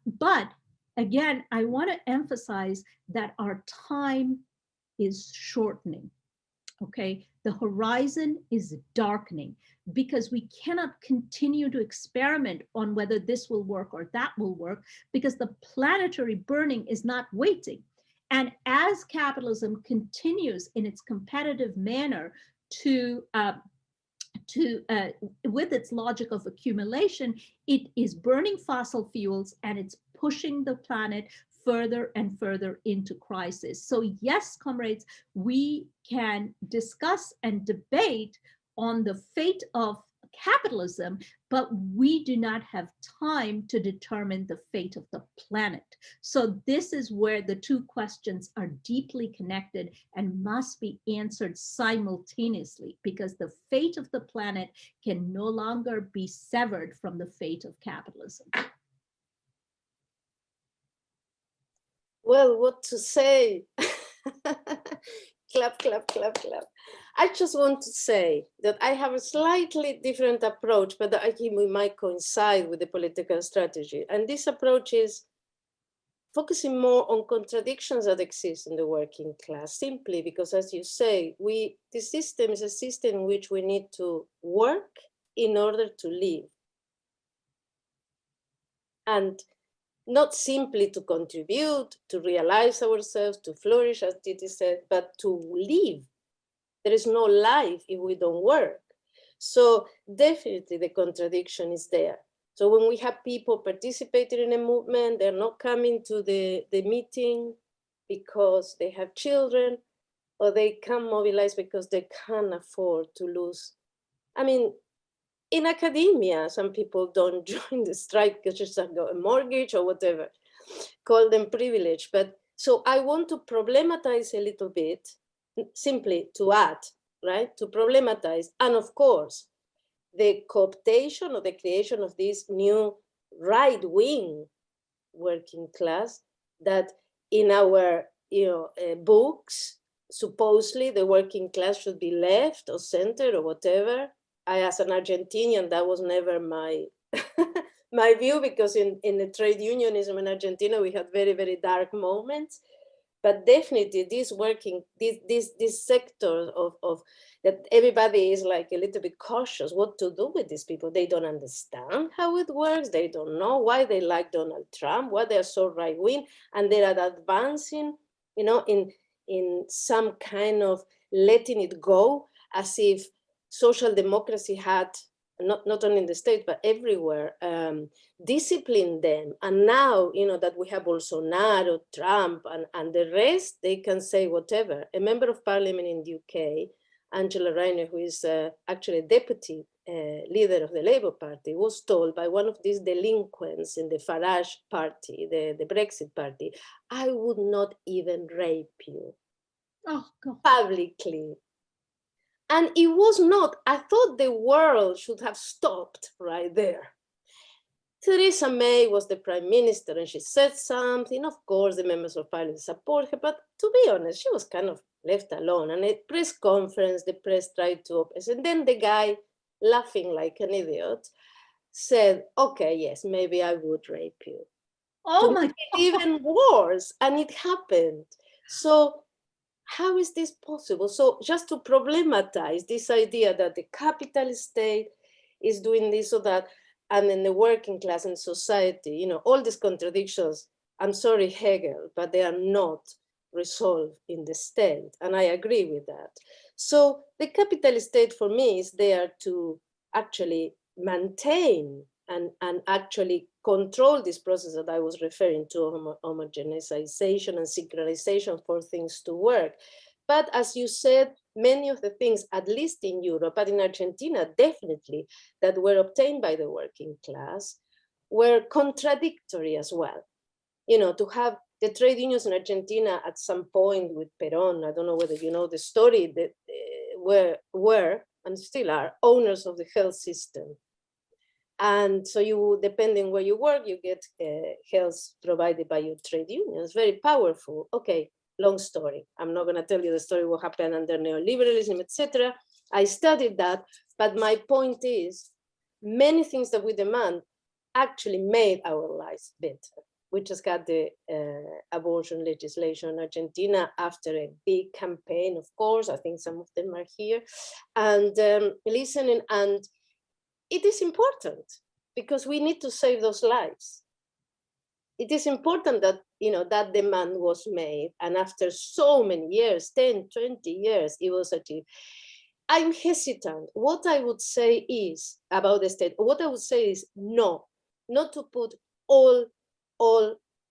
But again, I want to emphasize that our time is shortening. Okay, the horizon is darkening because we cannot continue to experiment on whether this will work or that will work, because the planetary burning is not waiting. And as capitalism continues in its competitive manner with its logic of accumulation, it is burning fossil fuels and it's pushing the planet further and further into crisis. So yes, comrades, we can discuss and debate on the fate of capitalism, but we do not have time to determine the fate of the planet. So this is where the two questions are deeply connected and must be answered simultaneously, because the fate of the planet can no longer be severed from the fate of capitalism. Well, what to say? Clap, clap, clap, clap. I just want to say that I have a slightly different approach, but I think we might coincide with the political strategy. And this approach is focusing more on contradictions that exist in the working class, simply because, as you say, the system is a system in which we need to work in order to live. And not simply to contribute, to realize ourselves, to flourish, as TITHI said, but to live. There is no life if we don't work. So definitely the contradiction is there. So when we have people participating in a movement, they're not coming to the meeting because they have children, or they can't mobilize because they can't afford to lose. I mean, in academia, some people don't join the strike because just have got a mortgage or whatever, call them privilege. But so I want to problematize a little bit, simply to add, right, to problematize. And of course, the cooptation or the creation of this new right-wing working class that in our books, supposedly the working class should be left or center or whatever. I, as an Argentinian, that was never my my view, because in the trade unionism in Argentina, we had very, very dark moments. But definitely this sector of that everybody is like a little bit cautious what to do with these people. They don't understand how it works. They don't know why they like Donald Trump, why they're so right-wing, and they are advancing, in some kind of letting it go, as if social democracy had, not only in the States, but everywhere, disciplined them. And now, that we have Bolsonaro, Trump, and the rest, they can say whatever. A member of parliament in the UK, Angela Rayner, who is actually deputy leader of the Labour Party, was told by one of these delinquents in the Farage party, the Brexit party, I would not even rape you. Oh, God. Publicly. And it was not, I thought the world should have stopped right there. Theresa May was the prime minister and she said something. Of course, the members of parliament support her, but to be honest, she was kind of left alone. And at press conference, the press tried to open, and then the guy, laughing like an idiot, said, okay, yes, maybe I would rape you. Oh my God. Even worse, and it happened. So how is this possible? So just to problematize this idea that the capitalist state is doing this or that, and then the working class and society, all these contradictions, I'm sorry, Hegel, but they are not resolved in the state. And I agree with that. So the capitalist state for me is there to actually maintain and actually control this process that I was referring to, homogenization and synchronization for things to work. But as you said, many of the things, at least in Europe, but in Argentina, definitely, that were obtained by the working class were contradictory as well. To have the trade unions in Argentina at some point with Perón, I don't know whether you know the story, that were and still are owners of the health system. And so you, depending where you work, you get health provided by your trade unions. Very powerful. Okay, long story. I'm not going to tell you the story what happened under neoliberalism, etc. I studied that, but my point is, many things that we demand actually made our lives better. We just got the abortion legislation in Argentina after a big campaign, of course. I think some of them are here, and listening. And it is important because we need to save those lives. It is important that, you know, that demand was made, and after so many years, 10, 20 years, it was achieved. I'm hesitant. What I would say is about the state, what I would say is no, not to put all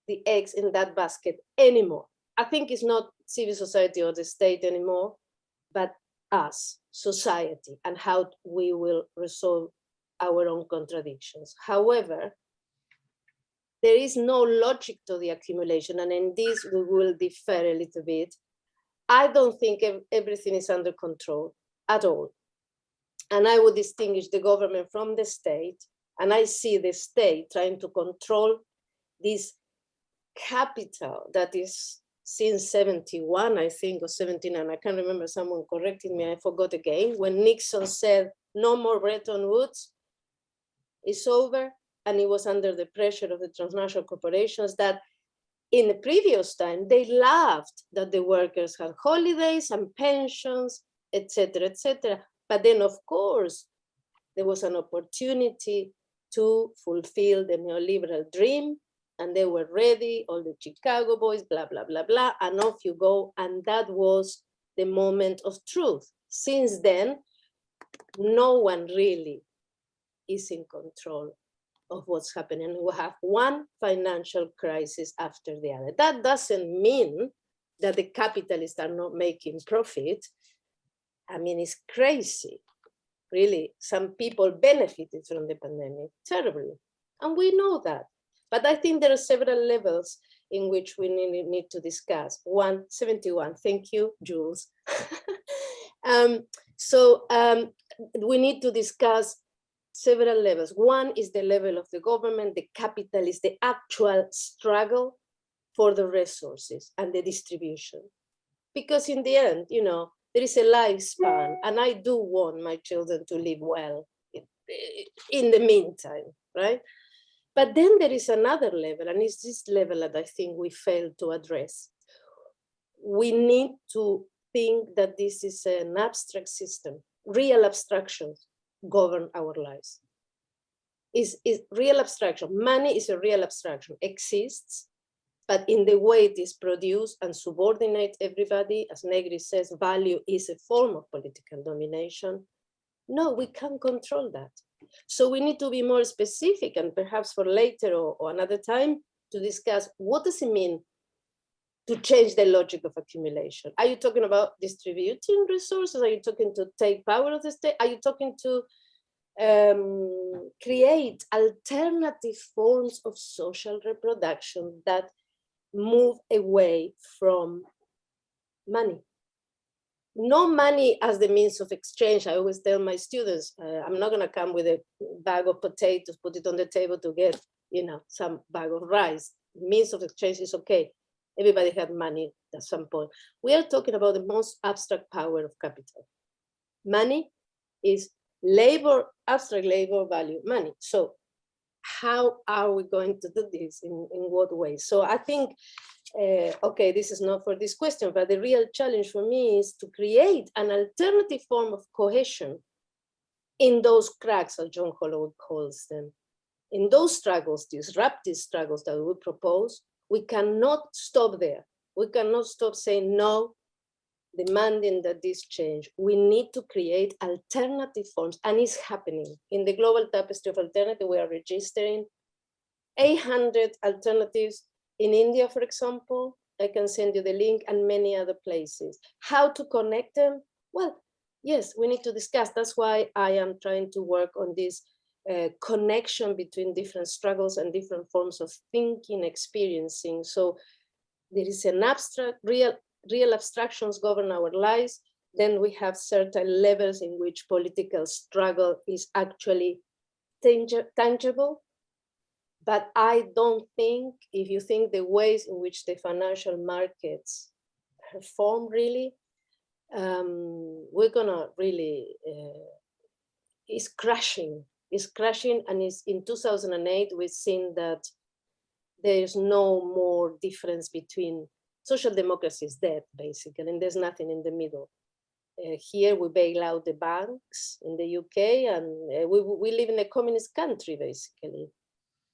the eggs in that basket anymore. I think it's not civil society or the state anymore, but us, society, and how we will resolve our own contradictions. However, there is no logic to the accumulation, and in this we will differ a little bit. I don't think everything is under control at all. And I would distinguish the government from the state, and I see the state trying to control this capital that is since 71, I think, or 79, I can't remember, someone corrected me, I forgot again, when Nixon said, no more Bretton Woods, it's over, and it was under the pressure of the transnational corporations that in the previous time, they laughed that the workers had holidays and pensions, etc., etc. But then, of course, there was an opportunity to fulfill the neoliberal dream, and they were ready, all the Chicago boys, blah, blah, blah, blah, and off you go. And that was the moment of truth. Since then, no one really is in control of what's happening. We have one financial crisis after the other. That doesn't mean that the capitalists are not making profit. I mean, it's crazy. Really, some people benefited from the pandemic terribly, and we know that. But I think there are several levels in which we need to discuss. 171, thank you, Jules. We need to discuss several levels. One is the level of the government, the capitalist, the actual struggle for the resources and the distribution. Because in the end, you know, there is a lifespan, and I do want my children to live well in the meantime, right? But then there is another level, and it's this level that I think we failed to address. We need to think that this is an abstract system. Real abstractions govern our lives. Is real abstraction. Money is a real abstraction, exists, but in the way it is produced and subordinate everybody, as Negri says, value is a form of political domination. No, we can't control that. So we need to be more specific, and perhaps for later or another time to discuss what does it mean to change the logic of accumulation. Are you talking about distributing resources? Are you talking to take power of the state? Are you talking to create alternative forms of social reproduction that move away from money? No money as the means of exchange. I always tell my students, I'm not going to come with a bag of potatoes, put it on the table to get, you know, some bag of rice. Means of exchange is okay. Everybody had money at some point. We are talking about the most abstract power of capital. Money is labor, abstract labor value, money. So how are we going to do this? In what way? So I think, okay, this is not for this question, but the real challenge for me is to create an alternative form of cohesion in those cracks, as John Holloway calls them. In those struggles, disruptive struggles that we propose, we cannot stop there. We cannot stop saying no, demanding that this change. We need to create alternative forms, and it's happening. In the Global Tapestry of Alternative, we are registering 800 alternatives in India, for example. I can send you the link, and many other places. How to connect them? Well, yes, we need to discuss. That's why I am trying to work on this connection between different struggles and different forms of thinking, experiencing. So there is an abstract, real abstractions govern our lives, then we have certain levels in which political struggle is actually tangible. But I don't think, if you think the ways in which the financial markets perform really, we're gonna really, it's crashing, and it's in 2008, we've seen that there's no more difference between social democracy is dead, basically, and there's nothing in the middle. Here we bail out the banks in the UK, and we live in a communist country, basically.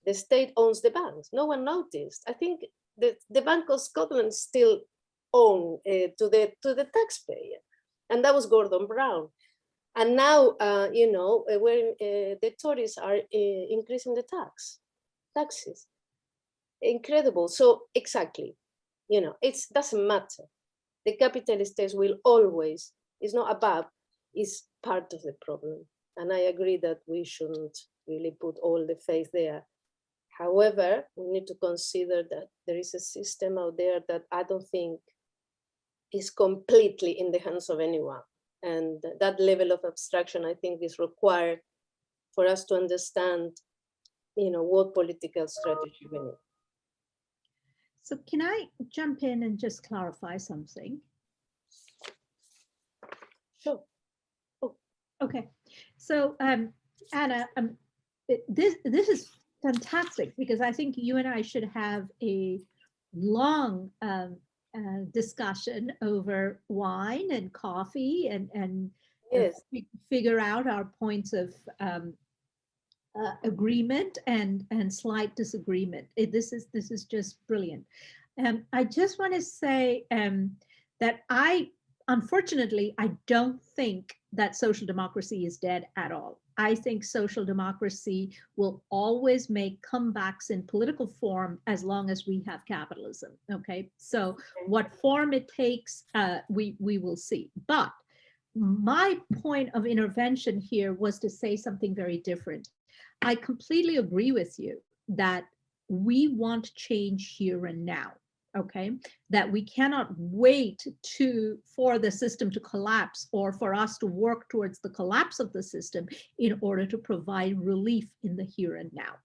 The state owns the banks. No one noticed. I think the Bank of Scotland still owned to the taxpayer, and that was Gordon Brown. And now, you know, the Tories are increasing the taxes. Incredible. So exactly, you know, it doesn't matter. The capitalist state will always, it's not above, it's part of the problem. And I agree that we shouldn't really put all the faith there. However, we need to consider that there is a system out there that I don't think is completely in the hands of anyone. And that level of abstraction, I think, is required for us to understand, you know, what political strategy we need. So can I jump in and just clarify something? Sure. Oh, okay. So Anna, this is fantastic, because I think you and I should have a long discussion over wine and coffee and yes, figure out our points of agreement and slight disagreement. This is just brilliant. I just want to say that unfortunately, I don't think that social democracy is dead at all. I think social democracy will always make comebacks in political form as long as we have capitalism. Okay, so what form it takes, we will see. But my point of intervention here was to say something very different. I completely agree with you that we want change here and now. Okay, that we cannot wait for the system to collapse or for us to work towards the collapse of the system in order to provide relief in the here and now.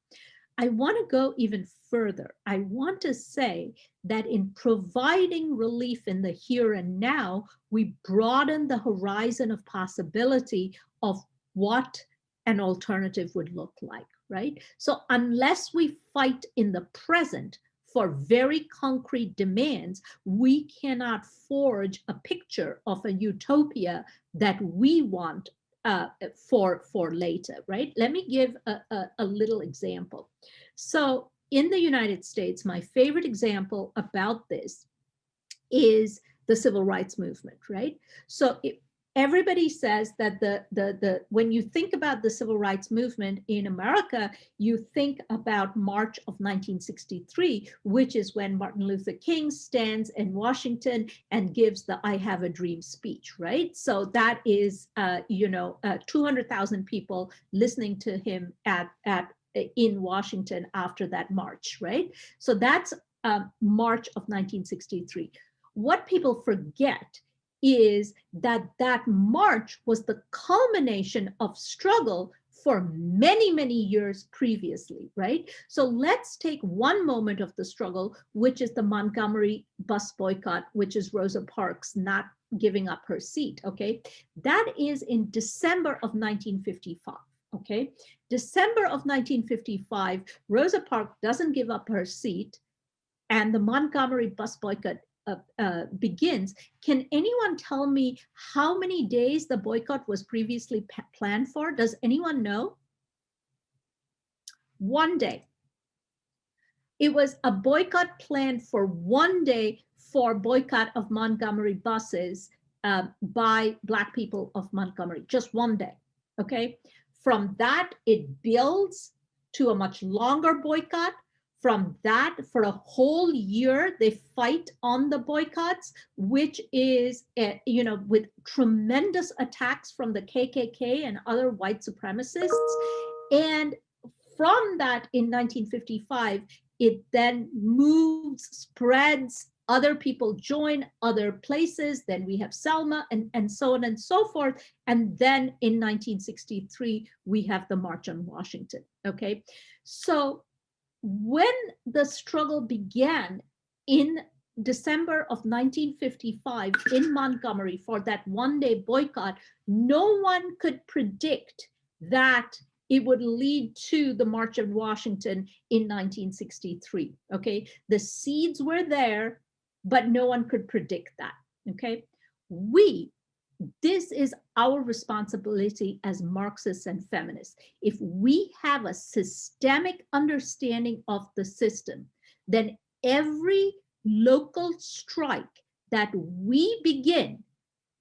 I want to go even further. I want to say that in providing relief in the here and now, we broaden the horizon of possibility of what an alternative would look like, right? So unless we fight in the present for very concrete demands, we cannot forge a picture of a utopia that we want for later, right? Let me give a little example. So in the United States, my favorite example about this is the civil rights movement, right? So everybody says that when you think about the civil rights movement in America, you think about March of 1963, which is when Martin Luther King stands in Washington and gives the "I Have a Dream" speech, right? So that is, 200,000 people listening to him in Washington after that march, right? So that's March of 1963. What people forget is that march was the culmination of struggle for many, many years previously, right? So let's take one moment of the struggle, which is the Montgomery Bus Boycott, which is Rosa Parks not giving up her seat, okay? That is in December of 1955, okay? December of 1955, Rosa Parks doesn't give up her seat, and the Montgomery Bus Boycott begins. Can anyone tell me how many days the boycott was previously planned for? Does anyone know? 1 day. It was a boycott planned for 1 day for boycott of Montgomery buses by Black people of Montgomery, just 1 day, okay? From that, it builds to a much longer boycott. From that, for a whole year, they fight on the boycotts, which is, with tremendous attacks from the KKK and other white supremacists. And from that, in 1955, it then spreads other people join other places, then we have Selma and so on and so forth. And then in 1963, we have the March on Washington, okay? So when the struggle began in December of 1955 in Montgomery for that one-day boycott, no one could predict that it would lead to the March on Washington in 1963, okay? The seeds were there, but no one could predict that, okay? This is our responsibility as Marxists and feminists. If we have a systemic understanding of the system, then every local strike that we begin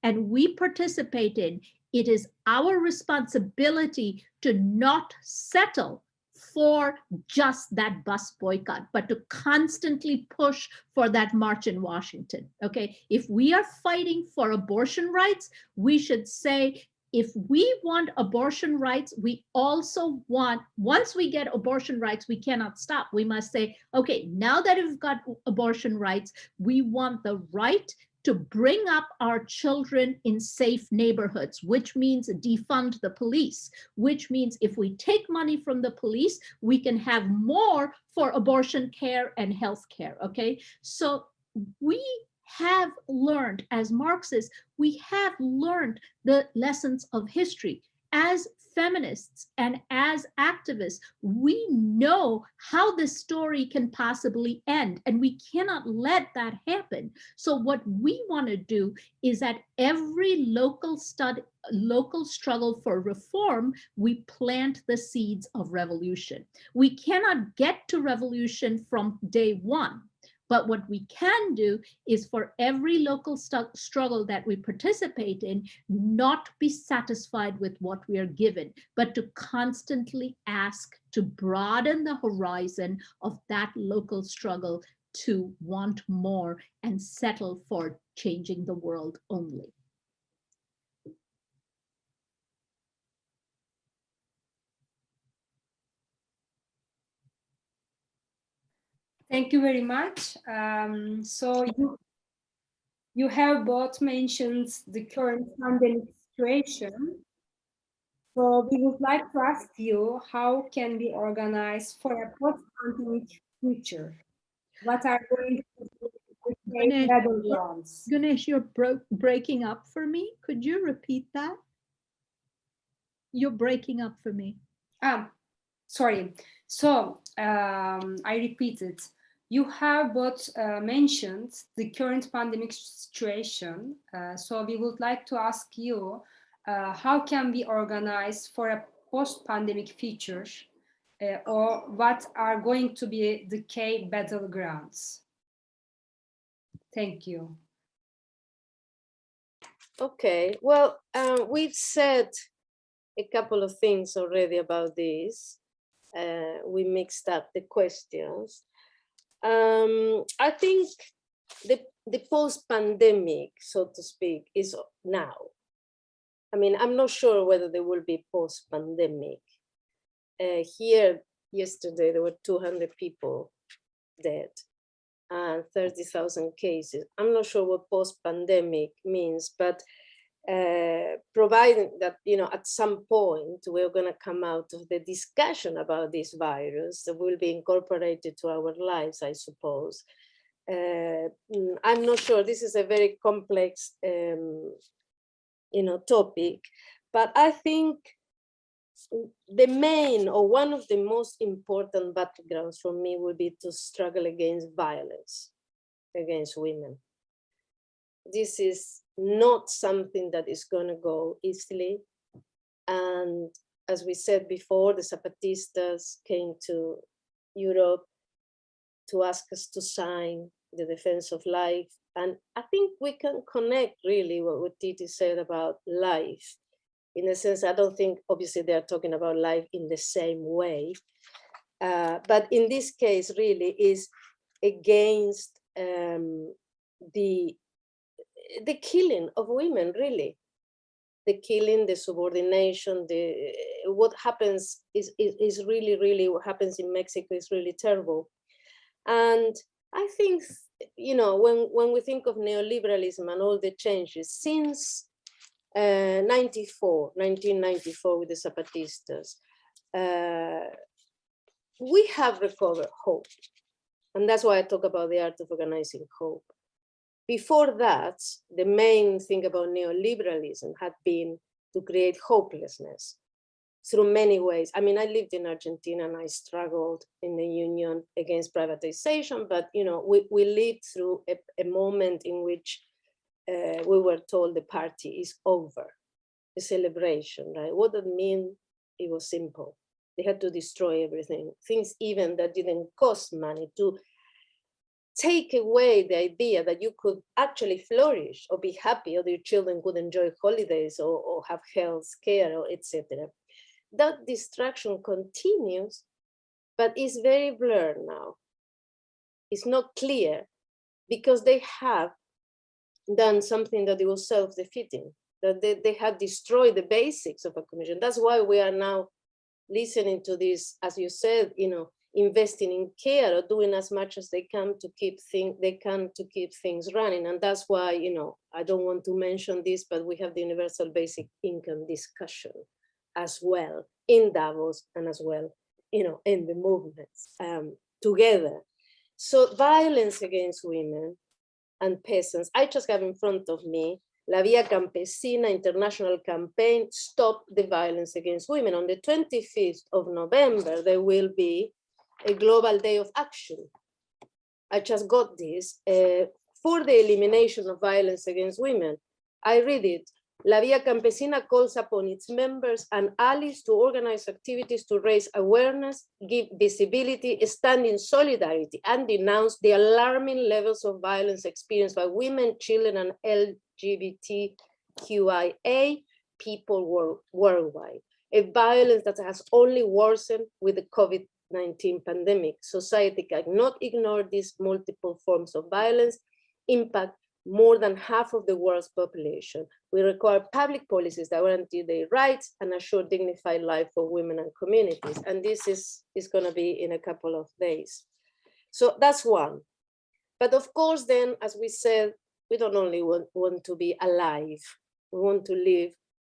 and we participate in, it is our responsibility to not settle for just that bus boycott, but to constantly push for that march in Washington, okay? If we are fighting for abortion rights, we should say, if we want abortion rights, we also want, once we get abortion rights, we cannot stop. We must say, okay, now that we've got abortion rights, we want the right to bring up our children in safe neighborhoods, which means defund the police, which means if we take money from the police, we can have more for abortion care and health care, okay? So we have learned, as Marxists, we have learned the lessons of history. As feminists and as activists, we know how this story can possibly end, and we cannot let that happen. So what we want to do is at every local struggle for reform, we plant the seeds of revolution. We cannot get to revolution from day one. But what we can do is for every local struggle that we participate in, not be satisfied with what we are given, but to constantly ask to broaden the horizon of that local struggle to want more and settle for changing the world only. Thank you very much. So you have both mentioned the current pandemic situation. So we would like to ask you, how can we organize for a post-pandemic future? What are going to be the battlegrounds? Ganesh, you're breaking up for me. Could you repeat that? You're breaking up for me. Sorry. So I repeated. You have both mentioned the current pandemic situation. So we would like to ask you, how can we organize for a post-pandemic future, or what are going to be the key battlegrounds? Thank you. Okay, well, we've said a couple of things already about this. We mixed up the questions. I think the post-pandemic, so to speak, is now. I mean, I'm not sure whether there will be post-pandemic. Here, yesterday, there were 200 people dead and 30,000 cases. I'm not sure what post-pandemic means, but providing that, you know, at some point we're going to come out of the discussion about this virus that will be incorporated to our lives, I suppose. I'm not sure. This is a very complex, you know, topic, but I think the main or one of the most important battlegrounds for me will be to struggle against violence against women. This is not something that is going to go easily. And as we said before, the Zapatistas came to Europe to ask us to sign the defense of life. And I think we can connect really what TITHI said about life. In a sense, I don't think, obviously, they're talking about life in the same way. But in this case, really, is against the killing of women, really. The killing, the subordination, what happens is really, really, what happens in Mexico is really terrible. And I think you know, when we think of neoliberalism and all the changes since 1994 with the Zapatistas, we have recovered hope. And that's why I talk about the art of organizing hope. Before that, the main thing about neoliberalism had been to create hopelessness through many ways. I mean, I lived in Argentina and I struggled in the union against privatization, but you know, we lived through a moment in which we were told the party is over, the celebration, right? What did it mean? It was simple. They had to destroy everything, things even that didn't cost money, to take away the idea that you could actually flourish or be happy, or your children could enjoy holidays or have health care, or etc. That distraction continues, but it's very blurred now. It's not clear because they have done something that it was self-defeating, that they had destroyed the basics of accumulation. That's why we are now listening to this, as you said, you know, investing in care or doing as much as they can to keep things running. And that's why, you know, I don't want to mention this, but we have the universal basic income discussion as well in Davos, and as well, you know, in the movements together. So violence against women and peasants. I just have in front of me La Vía Campesina International Campaign, Stop the Violence Against Women. On the 25th of November, there will be a global day of action. I just got this for the elimination of violence against women. I read it. La Vía Campesina calls upon its members and allies to organize activities to raise awareness, give visibility, stand in solidarity, and denounce the alarming levels of violence experienced by women, children, and LGBTQIA people worldwide. A violence that has only worsened with the COVID-19 pandemic. Society cannot ignore these multiple forms of violence impact more than half of the world's population. We require public policies that guarantee their rights and assure dignified life for women and communities. And this is going to be in a couple of days. So that's one. But of course, then, as we said, we don't only want to be alive, we want to live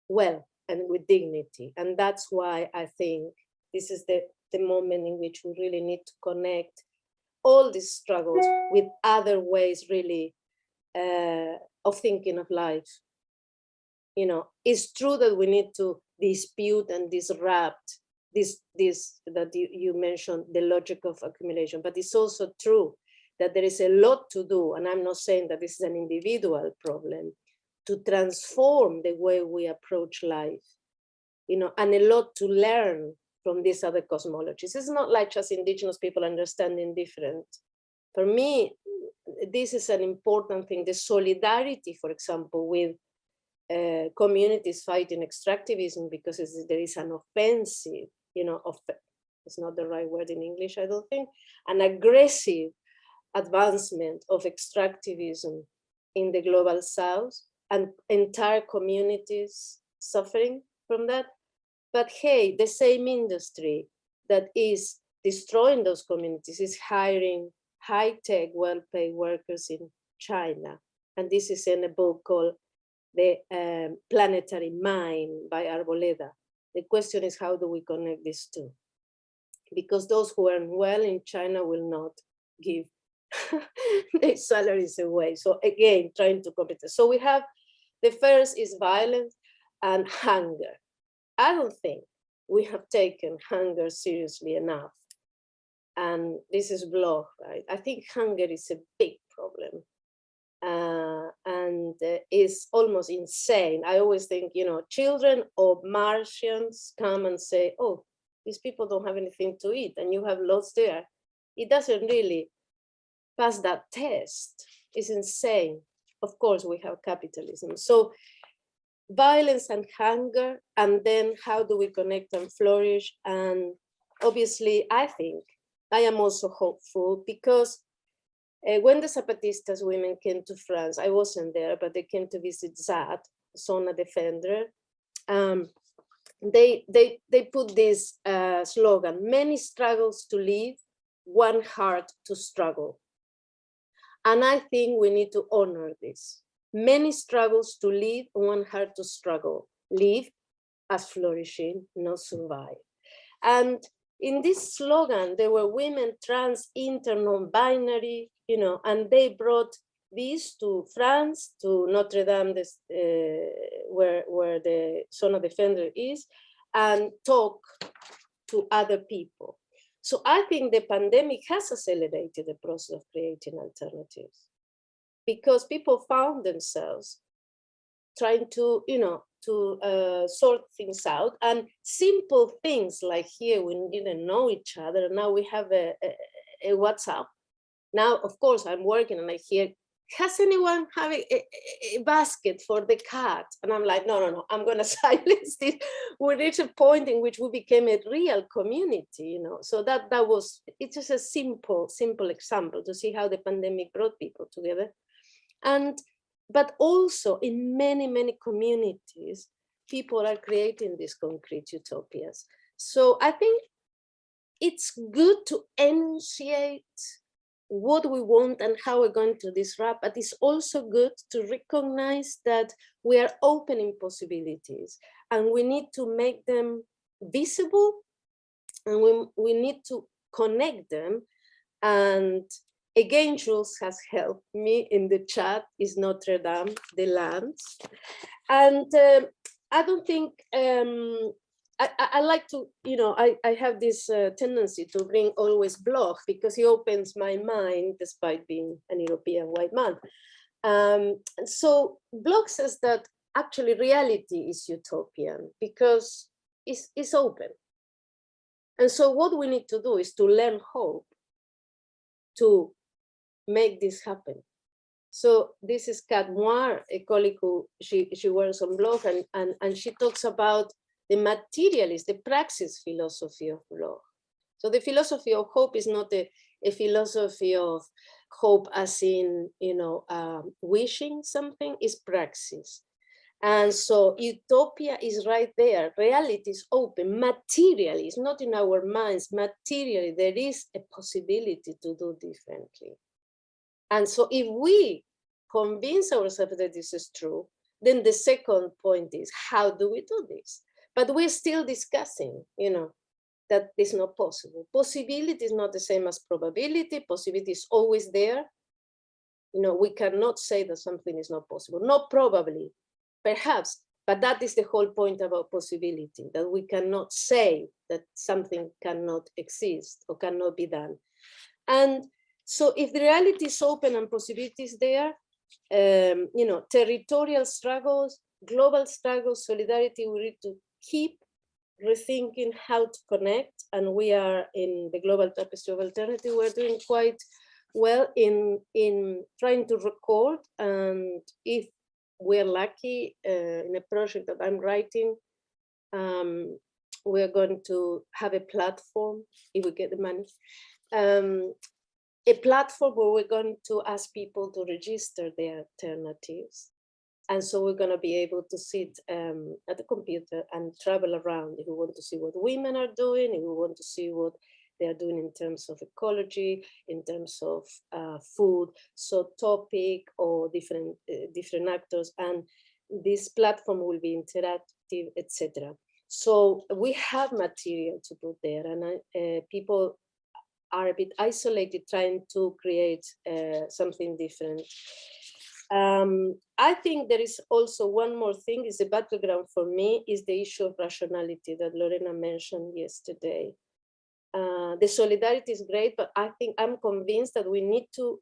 well and with dignity. And that's why I think this is the moment in which we really need to connect all these struggles with other ways, really, of thinking of life. You know, it's true that we need to dispute and disrupt this that you mentioned, the logic of accumulation, but it's also true that there is a lot to do, and I'm not saying that this is an individual problem, to transform the way we approach life, you know, and a lot to learn from these other cosmologies. It's not like just indigenous people understanding different. For me, this is an important thing, the solidarity, for example, with communities fighting extractivism, because there is an offensive, you know, it's not the right word in English, I don't think, an aggressive advancement of extractivism in the global South, and entire communities suffering from that. But hey, the same industry that is destroying those communities is hiring high-tech, well-paid workers in China. And this is in a book called The Planetary Mind by Arboleda. The question is, how do we connect these two? Because those who earn well in China will not give their salaries away. So again, trying to compete. So we have, the first is violence and hunger. I don't think we have taken hunger seriously enough. And this is Bloch, right? I think hunger is a big problem. And is almost insane. I always think, you know, children or Martians come and say, oh, these people don't have anything to eat and you have lots there. It doesn't really pass that test. It's insane. Of course, we have capitalism. So violence and hunger, and then how do we connect and flourish? And obviously, I think I am also hopeful because when the Zapatistas women came to France, I wasn't there, but they came to visit ZAD, Zona Defender. They put this slogan, many struggles to live, one heart to struggle. And I think we need to honor this. Many struggles to live, one hard to struggle. Live as flourishing, not survive. And in this slogan, there were women, trans, inter, non-binary, you know, and they brought this to France, to Notre Dame, where the Zona Defender is, and talk to other people. So I think the pandemic has accelerated the process of creating alternatives, because people found themselves trying to, you know, to sort things out, and simple things like here, we didn't know each other. Now we have a WhatsApp. Now, of course, I'm working and I hear, has anyone have a basket for the cat? And I'm like, no, I'm going to silence this. We reached a point in which we became a real community, you know. So that was, it's just a simple example to see how the pandemic brought people together. But also in many communities, people are creating these concrete utopias. So I think it's good to enunciate what we want and how we're going to disrupt, but it's also good to recognize that we are opening possibilities and we need to make them visible, and we need to connect them. And again, Jules has helped me in the chat, is Notre Dame, the lands. And I don't think, I like to, you know, I have this tendency to bring always Bloch, because he opens my mind despite being an European white man. So Bloch says that actually reality is utopian because it's open. And so what we need to do is to learn hope to make this happen. So this is Kat Moir, a colleague who she works on Bloch, and she talks about the materialist, the praxis philosophy of Bloch. So the philosophy of hope is not a philosophy of hope as in, you know, wishing something, is praxis. And so utopia is right there. Reality is open. Materially, it's not in our minds. Materially, there is a possibility to do differently. And so if we convince ourselves that this is true, then the second point is, how do we do this? But we're still discussing, you know, that is not possible. Possibility is not the same as probability. Possibility is always there. You know, we cannot say that something is not possible. Not probably, perhaps, but that is the whole point about possibility, that we cannot say that something cannot exist or cannot be done. And so if the reality is open and possibility is there, you know, territorial struggles, global struggles, solidarity, we need to keep rethinking how to connect. And we are in the Global Tapestry of Alternative, we're doing quite well in trying to record. And if we're lucky, in a project that I'm writing, we're going to have a platform, if we get the money, a platform where we're going to ask people to register their alternatives. And so we're going to be able to sit at the computer and travel around if we want to see what women are doing, if we want to see what they are doing in terms of ecology, in terms of food, so topic or different actors. And this platform will be interactive, etc. So we have material to put there, and people are a bit isolated trying to create something different. I think there is also one more thing, is the battleground for me, is the issue of rationality that Lorena mentioned yesterday. The solidarity is great, but I think I'm convinced that we need to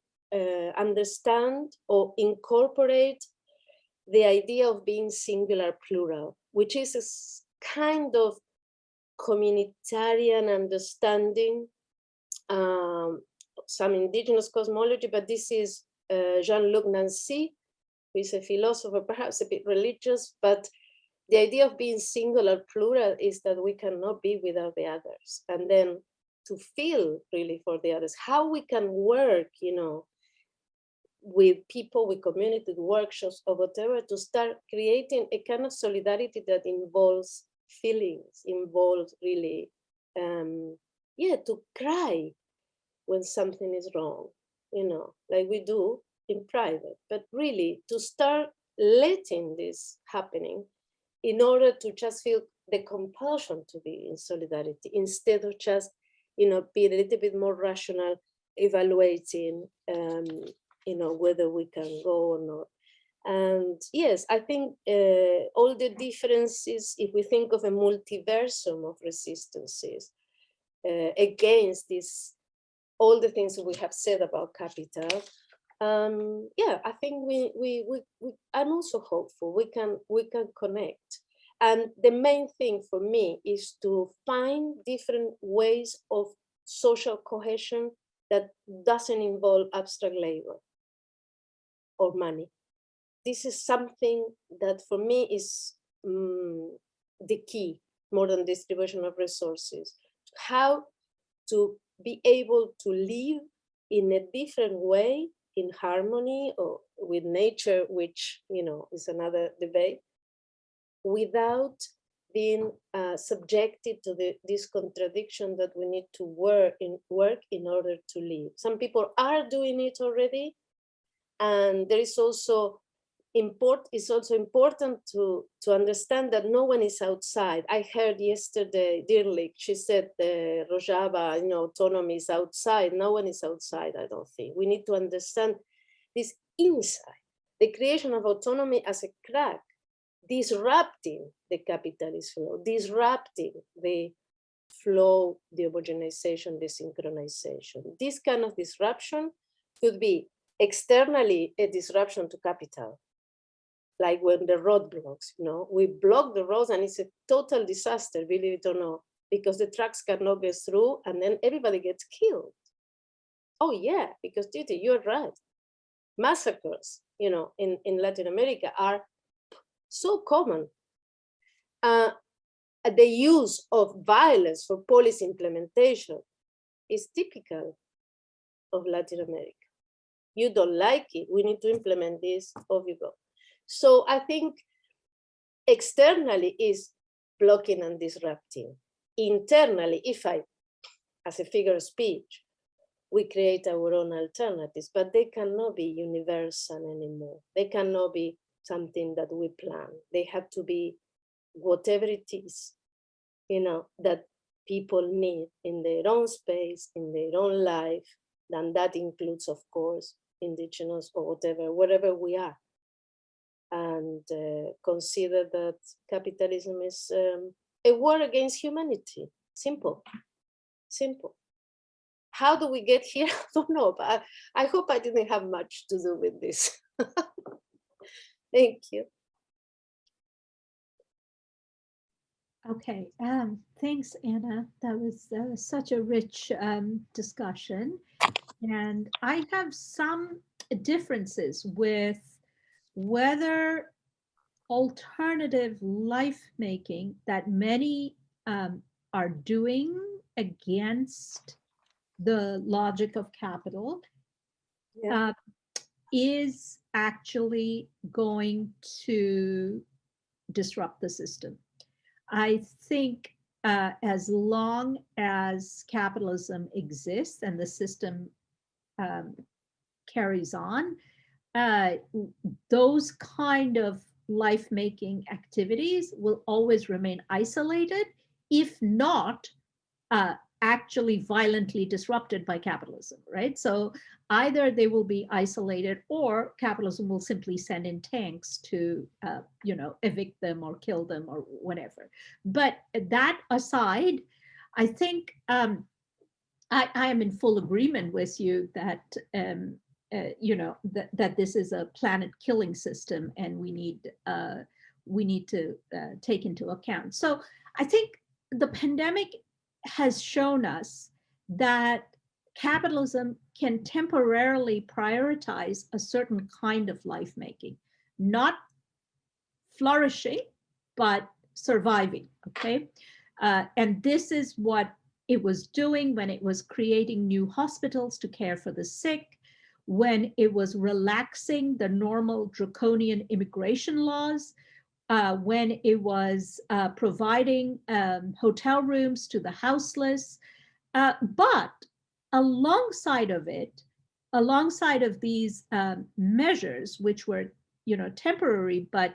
understand or incorporate the idea of being singular plural, which is a kind of communitarian understanding, some indigenous cosmology, but this is Jean-Luc Nancy, who is a philosopher, perhaps a bit religious, but the idea of being singular plural is that we cannot be without the others. And then to feel really for the others, how we can work, you know, with people, with community workshops or whatever, to start creating a kind of solidarity that involves feelings, involves really, to cry when something is wrong, like we do in private, but really to start letting this happening in order to just feel the compulsion to be in solidarity instead of just, be a little bit more rational, evaluating, whether we can go or not. And yes, I think all the differences, if we think of a multiversum of resistances against this, all the things that we have said about capital, yeah, I think I'm also hopeful we can connect. And the main thing for me is to find different ways of social cohesion that doesn't involve abstract labor or money. This is something that for me is the key, more than distribution of resources. How to be able to live in a different way, in harmony or with nature, which is another debate, without being subjected to this contradiction that we need to work in order to live. Some people are doing it already, and there is also it's also important to understand that no one is outside. I heard yesterday, Dirlik, she said the Rojava, autonomy is outside. No one is outside, I don't think. We need to understand this inside, the creation of autonomy as a crack, disrupting the capitalist flow, disrupting the flow, the homogenization, the synchronization. This kind of disruption could be externally a disruption to capital, like when the roadblocks, we block the roads and it's a total disaster, believe it or not, because the trucks cannot get through and then everybody gets killed. Oh yeah, because Titi, you're right. Massacres, in Latin America are so common. The use of violence for policy implementation is typical of Latin America. You don't like it, we need to implement this, off you go. So I think externally is blocking and disrupting. Internally, as a figure of speech, we create our own alternatives, but they cannot be universal anymore. They cannot be something that we plan. They have to be whatever it is, that people need in their own space, in their own life, and that includes, of course, indigenous or wherever we are. And consider that capitalism is a war against humanity. Simple. How do we get here? I don't know, but I hope I didn't have much to do with this. Thank you. Okay, thanks, Anna. That was such a rich discussion. And I have some differences with whether alternative life making that many are doing against the logic of capital is actually going to disrupt the system. I think as long as capitalism exists and the system carries on, those kind of life-making activities will always remain isolated, if not actually violently disrupted by capitalism, right? So either they will be isolated or capitalism will simply send in tanks to, evict them or kill them or whatever. But that aside, I think I am in full agreement with you that, that this is a planet killing system and we need to take into account. So I think the pandemic has shown us that capitalism can temporarily prioritize a certain kind of life making, not flourishing, but surviving, okay? And this is what it was doing when it was creating new hospitals to care for the sick, when it was relaxing the normal draconian immigration laws, when it was providing hotel rooms to the houseless. But alongside of it, alongside of these measures, which were, temporary but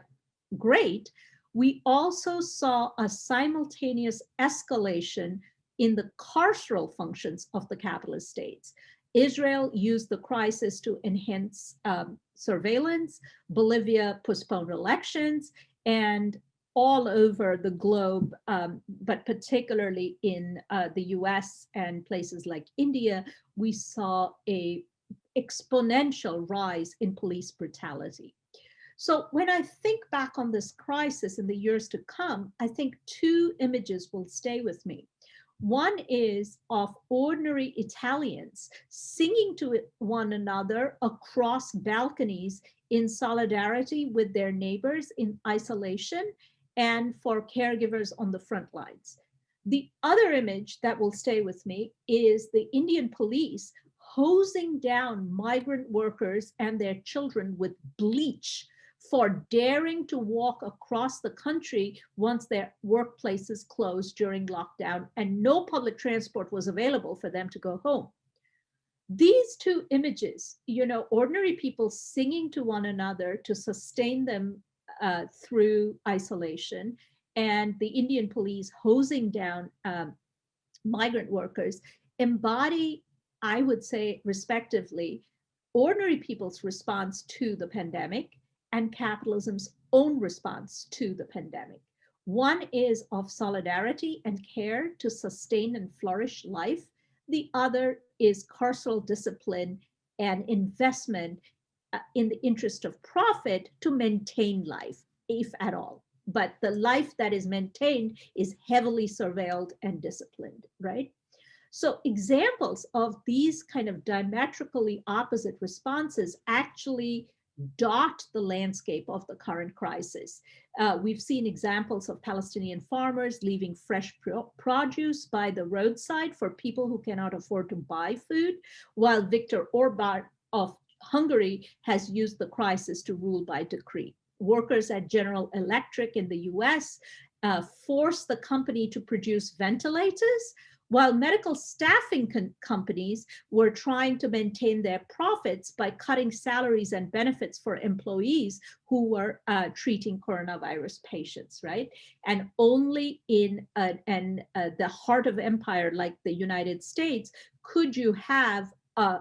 great, we also saw a simultaneous escalation in the carceral functions of the capitalist states. Israel used the crisis to enhance surveillance. Bolivia postponed elections, and all over the globe, but particularly in the US and places like India, we saw a exponential rise in police brutality. So when I think back on this crisis in the years to come, I think two images will stay with me. One is of ordinary Italians singing to one another across balconies in solidarity with their neighbors in isolation and for caregivers on the front lines. The other image that will stay with me is the Indian police hosing down migrant workers and their children with bleach for daring to walk across the country once their workplaces closed during lockdown and no public transport was available for them to go home. These two images, ordinary people singing to one another to sustain them through isolation, and the Indian police hosing down migrant workers, embody, I would say, respectively, ordinary people's response to the pandemic and capitalism's own response to the pandemic. One is of solidarity and care to sustain and flourish life. The other is carceral discipline and investment in the interest of profit to maintain life, if at all. But the life that is maintained is heavily surveilled and disciplined, right? So examples of these kind of diametrically opposite responses actually dot the landscape of the current crisis. We've seen examples of Palestinian farmers leaving fresh produce by the roadside for people who cannot afford to buy food, while Viktor Orban of Hungary has used the crisis to rule by decree. Workers at General Electric in the US forced the company to produce ventilators, while medical staffing companies were trying to maintain their profits by cutting salaries and benefits for employees who were treating coronavirus patients, right? And only in the heart of empire like the United States could you have a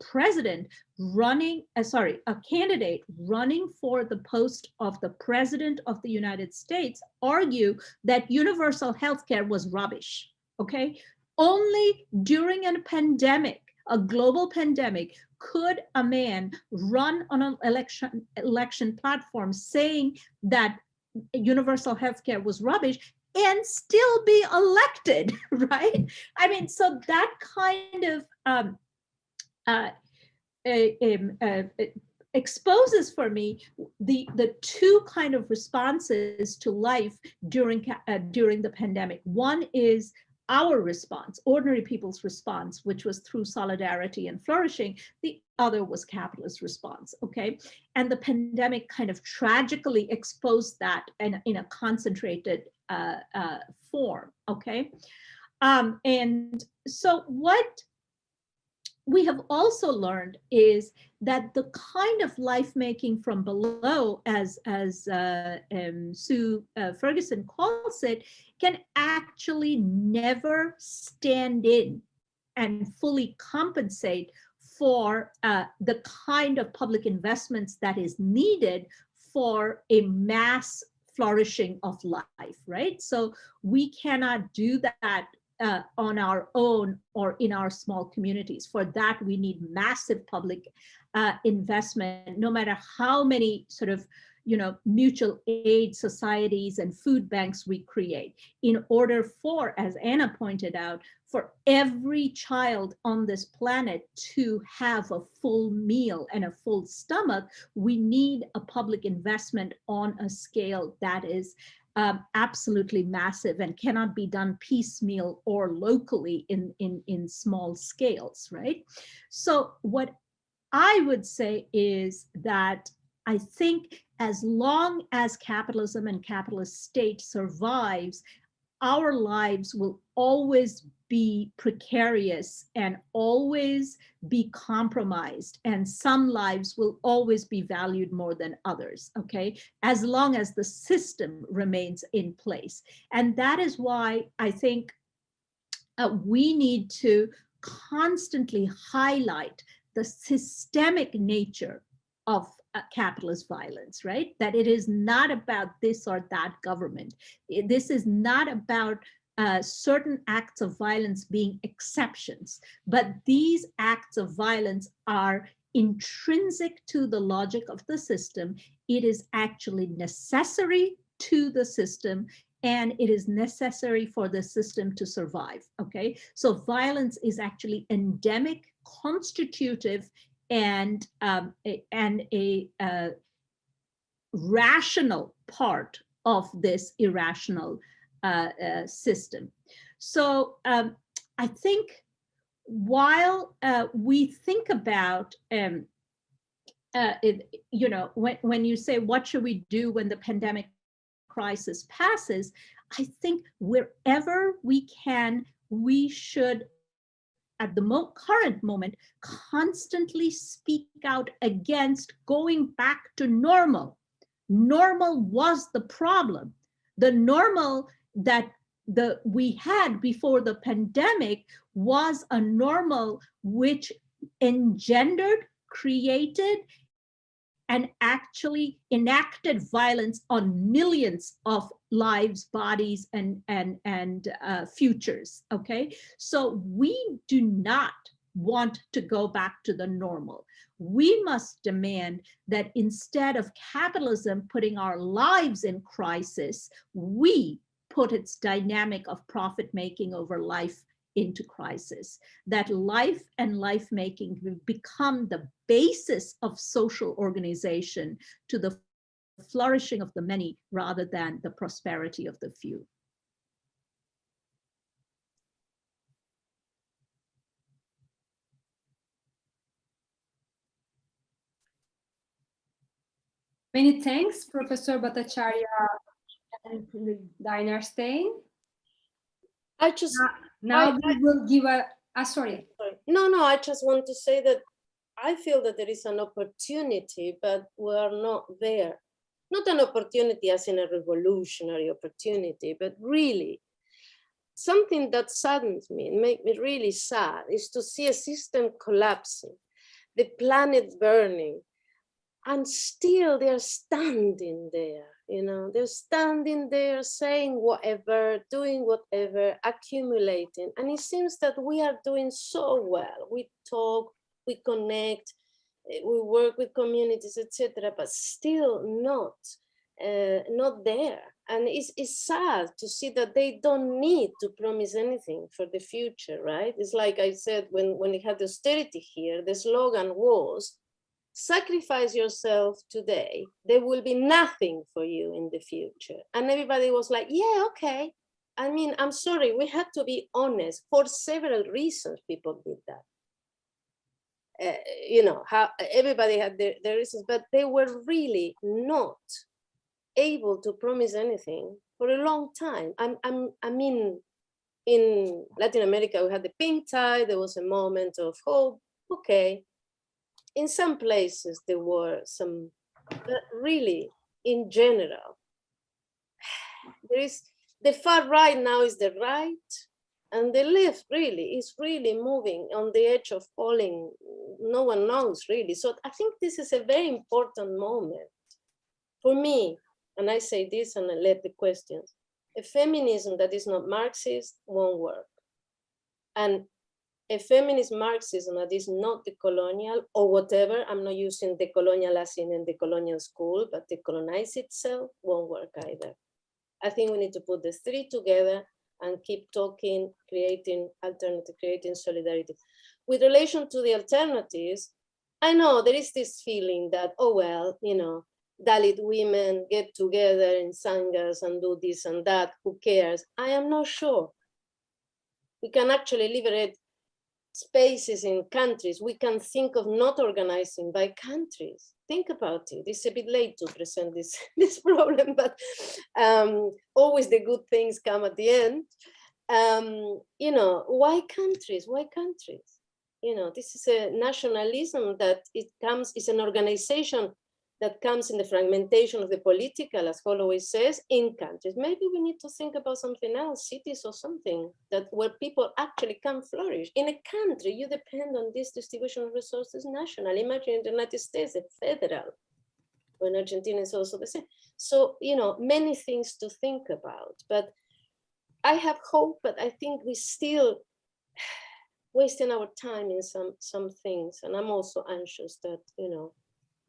president running, a candidate running for the post of the president of the United States argue that universal healthcare was rubbish. Okay, only during a pandemic, a global pandemic, could a man run on an election platform saying that universal healthcare was rubbish and still be elected, right? I mean, so that kind of exposes for me the two kind of responses to life during the pandemic. One is our response, ordinary people's response, which was through solidarity and flourishing. The other was capitalist response, okay? And the pandemic kind of tragically exposed that in a concentrated form, okay? And so what we have also learned is that the kind of life making from below, as Sue Ferguson calls it, can actually never stand in and fully compensate for the kind of public investments that is needed for a mass flourishing of life, right? So we cannot do that on our own or in our small communities. For that, we need massive public investment, no matter how many sort of, mutual aid societies and food banks we create, in order for, as Anna pointed out, for every child on this planet to have a full meal and a full stomach, we need a public investment on a scale that is absolutely massive and cannot be done piecemeal or locally in small scales, right? So what I would say is that I think as long as capitalism and capitalist state survives, our lives will always be precarious and always be compromised, and some lives will always be valued more than others, okay, as long as the system remains in place. And that is why I think we need to constantly highlight the systemic nature of capitalist violence, right? That it is not about this or that government. This is not about certain acts of violence being exceptions, but these acts of violence are intrinsic to the logic of the system. It is actually necessary to the system, and it is necessary for the system to survive, okay? So violence is actually endemic, constitutive, and a rational part of this irrational system. So I think while we think about, when you say, what should we do when the pandemic crisis passes, I think wherever we can, we should, at the current moment, constantly speak out against going back to normal. Normal was the problem. The normal that we had before the pandemic was a normal which engendered, created, and actually enacted violence on millions of lives, bodies, and futures, okay? So we do not want to go back to the normal. We must demand that instead of capitalism putting our lives in crisis, we put its dynamic of profit-making over life into crisis, that life and life-making will become the basis of social organization to the flourishing of the many rather than the prosperity of the few. Many thanks, Professor Bhattacharya and Dinostein. I just now we will give sorry. No, I just want to say that I feel that there is an opportunity, but we are not there. Not an opportunity as in a revolutionary opportunity, but really something that saddens me and makes me really sad is to see a system collapsing, the planet burning, and still they're standing there, they're standing there saying whatever, doing whatever, accumulating. And it seems that we are doing so well. We talk, we connect, we work with communities, etc., but still not there. And it's sad to see that they don't need to promise anything for the future, right? It's like I said, when we had austerity here, the slogan was, sacrifice yourself today, there will be nothing for you in the future. And everybody was like, yeah, okay. I mean, I'm sorry, we had to be honest. For several reasons, people did that. How everybody had their reasons, but they were really not able to promise anything for a long time. I mean, in Latin America, we had the pink tide, there was a moment of hope, okay. In some places there were some, but really, in general, there is, the far right now is the right, and the left really is really moving on the edge of falling. No one knows really. So I think this is a very important moment for me. And I say this and I let the questions. A feminism that is not Marxist won't work. And a feminist Marxism that is not decolonial or whatever, I'm not using decolonial as in the colonial school, but decolonize itself won't work either. I think we need to put the three together and keep talking, creating alternative, creating solidarity. With relation to the alternatives, I know there is this feeling that, oh, well, Dalit women get together in sanghas and do this and that, who cares? I am not sure. We can actually liberate spaces in countries. We can think of not organizing by countries. think about it. It's a bit late to present this, this problem, but always the good things come at the end. You know, why countries? Why countries? You know, this is a nationalism that is an organization that comes in the fragmentation of the political, as Holloway says, in countries. Maybe we need to think about something else, cities or something, that where people actually can flourish. In a country, you depend on this distribution of resources nationally. Imagine in the United States, a federal, when Argentina is also the same. So, you know, many things to think about, but I have hope, but I think we still wasting our time in some things. And I'm also anxious that, you know,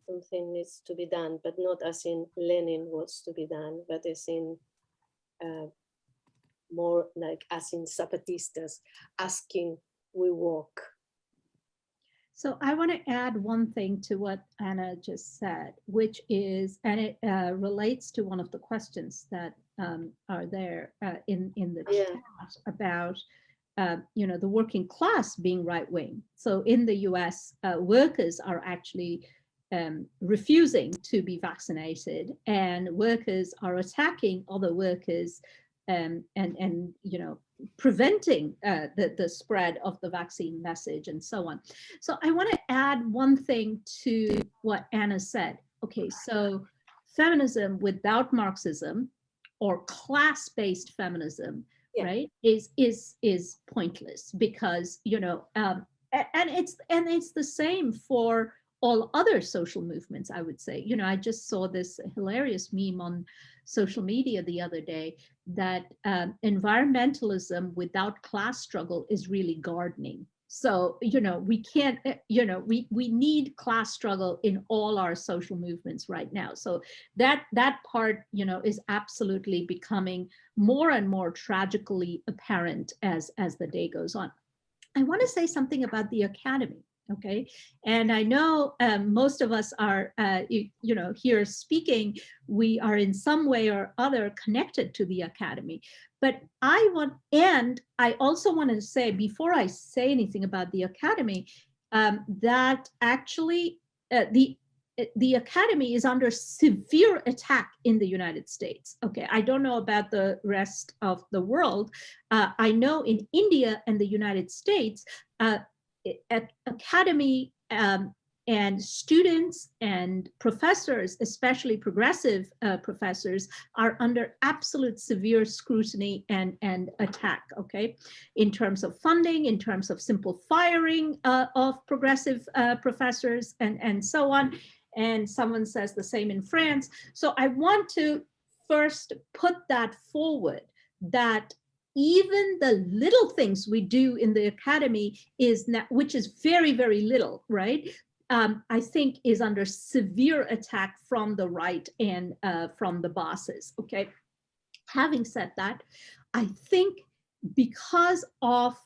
something needs to be done, but not as in Lenin was to be done, but as in more like as in Zapatistas asking, we walk. So I want to add one thing to what Anna just said, which is, and it relates to one of the questions that are there in the chat about, you know, the working class being right wing. So in the US, workers are actually refusing to be vaccinated, and workers are attacking other workers and you know, preventing the spread of the vaccine message and so on. So I want to add one thing to what Anna said. Okay, so feminism without Marxism or class-based feminism, right, is pointless, because, you know, and it's the same for all other social movements, I would say. You know, I just saw this hilarious meme on social media the other day that environmentalism without class struggle is really gardening. So, you know, we can't, you know, we need class struggle in all our social movements right now. So that part, you know, is absolutely becoming more and more tragically apparent as the day goes on. I want to say something about the academy. Okay, and I know most of us are, you know, here speaking, we are in some way or other connected to the academy. But I also want to say, before I say anything about the academy, that actually the academy is under severe attack in the United States. Okay, I don't know about the rest of the world. I know in India and the United States, academy and students and professors, especially progressive professors, are under absolute severe scrutiny and attack, okay, in terms of funding, in terms of simple firing of progressive professors and so on. And someone says the same in France. So I want to first put that forward, that even the little things we do in the academy is not, which is very, very little, right? I think is under severe attack from the right and from the bosses, okay? Having said that, I think because of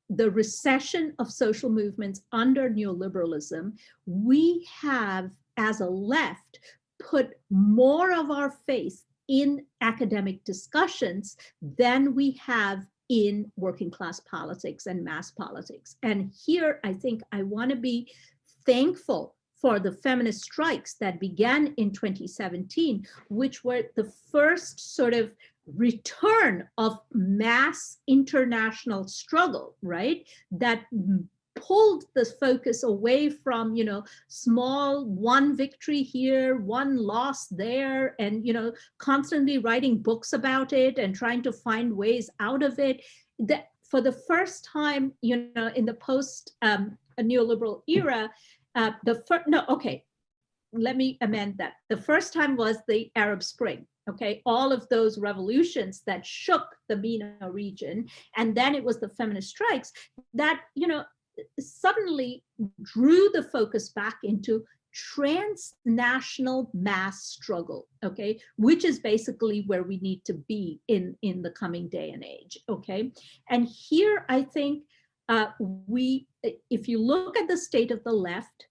the recession of social movements under neoliberalism, we have, as a left, put more of our faith in academic discussions than we have in working class politics and mass politics. And here, I think I want to be thankful for the feminist strikes that began in 2017, which were the first sort of return of mass international struggle, right? That pulled the focus away from, you know, small one victory here, one loss there, and, you know, constantly writing books about it and trying to find ways out of it. That for the first time, you know, in the post neoliberal era, let me amend that. The first time was the Arab Spring. Okay, all of those revolutions that shook the MENA region, and then it was the feminist strikes that, you know, suddenly drew the focus back into transnational mass struggle, okay, which is basically where we need to be in the coming day and age, okay? And here I think if you look at the state of the left,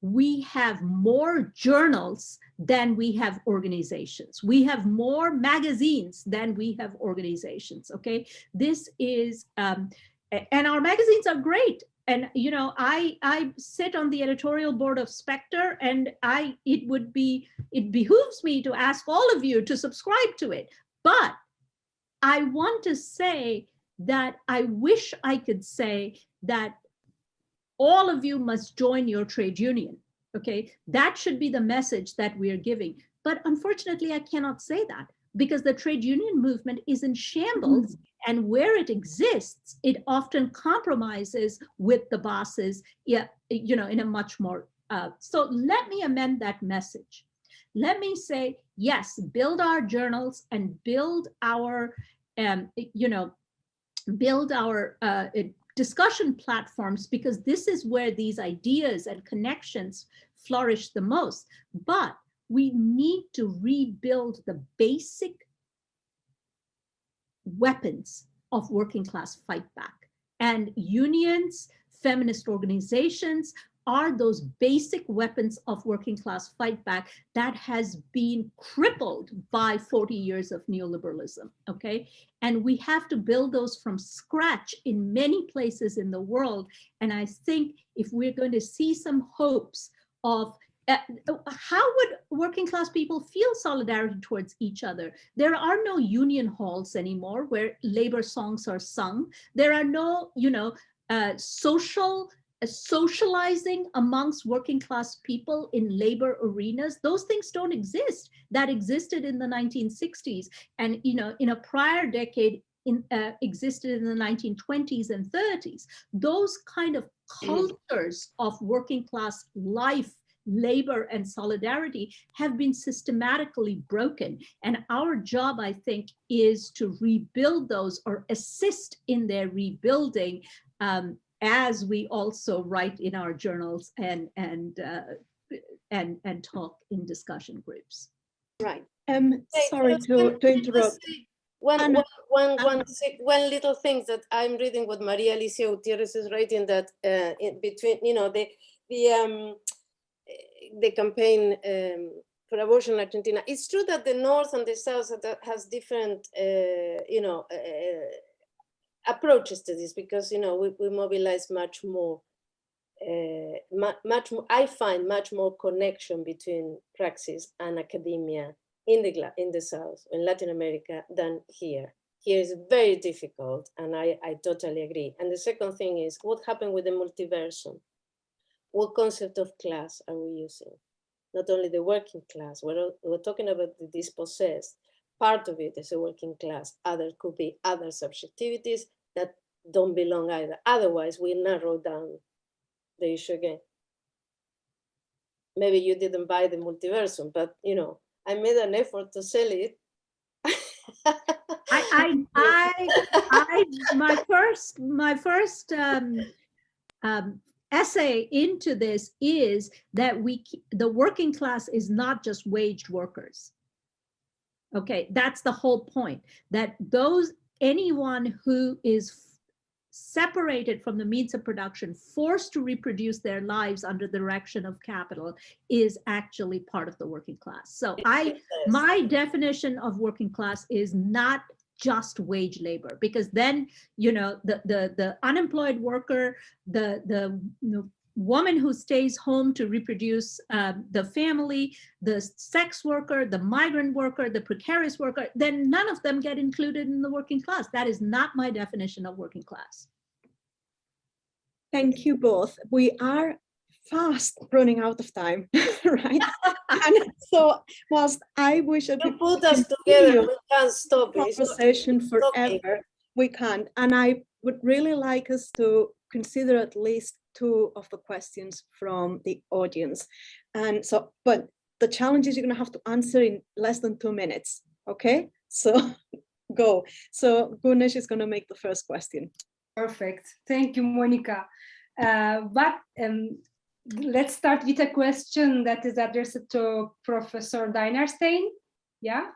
we have more journals than we have organizations. We have more magazines than we have organizations, okay? This is, and our magazines are great. and you know, I sit on the editorial board of Spectre, and it behooves me to ask all of you to subscribe to it. But I want to say that I wish I could say that all of you must join your trade union. Okay, that should be the message that we're giving. But unfortunately, I cannot say that, because the trade union movement is in shambles, and where it exists, it often compromises with the bosses, yeah, you know, in a much more, so let me amend that message. Let me say, yes, build our journals and build our, you know, build our discussion platforms, because this is where these ideas and connections flourish the most. But we need to rebuild the basic weapons of working class fight back. And unions, feminist organizations are those basic weapons of working class fight back that has been crippled by 40 years of neoliberalism, okay? And we have to build those from scratch in many places in the world. And I think if we're going to see some hopes of how would working class people feel solidarity towards each other? There are no union halls anymore where labor songs are sung. There are no, you know, socializing amongst working class people in labor arenas. Those things don't exist. That existed in the 1960s, and you know, in a prior decade, existed in the 1920s and 30s. Those kind of cultures of working class life, labor, and solidarity have been systematically broken. And our job, I think, is to rebuild those, or assist in their rebuilding, as we also write in our journals and talk in discussion groups. Right. Sorry to interrupt. One little thing that I'm reading what Maria Alicia Gutierrez is writing, that in between, you know, the campaign for abortion in Argentina. It's true that the North and the South has different, you know, approaches to this, because, you know, we mobilize much more, I find much more connection between praxis and academia in the South, in Latin America, than here. Here is very difficult, and I totally agree. And the second thing is, what happened with the multiversum? What concept of class are we using? Not only the working class, we're talking about the dispossessed. Part of it is a working class. Other could be other subjectivities that don't belong either. Otherwise, we narrow down the issue again. Maybe you didn't buy the multiversum, but you know, I made an effort to sell it. My first essay into this is that the working class is not just waged workers. Okay, that's the whole point. That anyone who is separated from the means of production, forced to reproduce their lives under the direction of capital, is actually part of the working class. So my definition of working class is not just wage labor, because then, you know, the unemployed worker, the woman who stays home to reproduce the family, the sex worker, the migrant worker, the precarious worker, then none of them get included in the working class. That is not my definition of working class. Thank you both. We are fast running out of time, right? And so whilst I wish that we put us together, we can't stop the conversation forever, we can't. And I would really like us to consider at least 2 of the questions from the audience. And so, but the challenge is you're going to have to answer in less than 2 minutes. Okay, so go. So Gunesh is going to make the first question. Perfect. Thank you, Monica. Let's start with a question that is addressed to Professor Dinerstein. Yeah.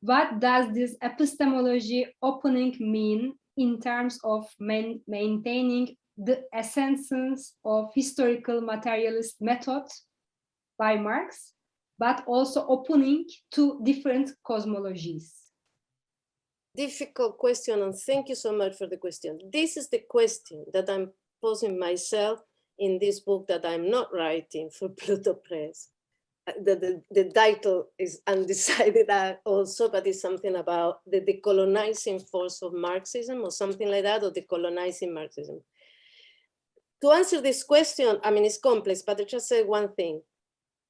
What does this epistemology opening mean in terms of maintaining the essence of historical materialist method by Marx, but also opening to different cosmologies? Difficult question, and thank you so much for the question. This is the question that I'm exposing myself in this book that I'm not writing for Pluto Press. The title is undecided also, but it's something about the decolonizing force of Marxism or something like that, or decolonizing Marxism. To answer this question, I mean, it's complex, but I just say one thing.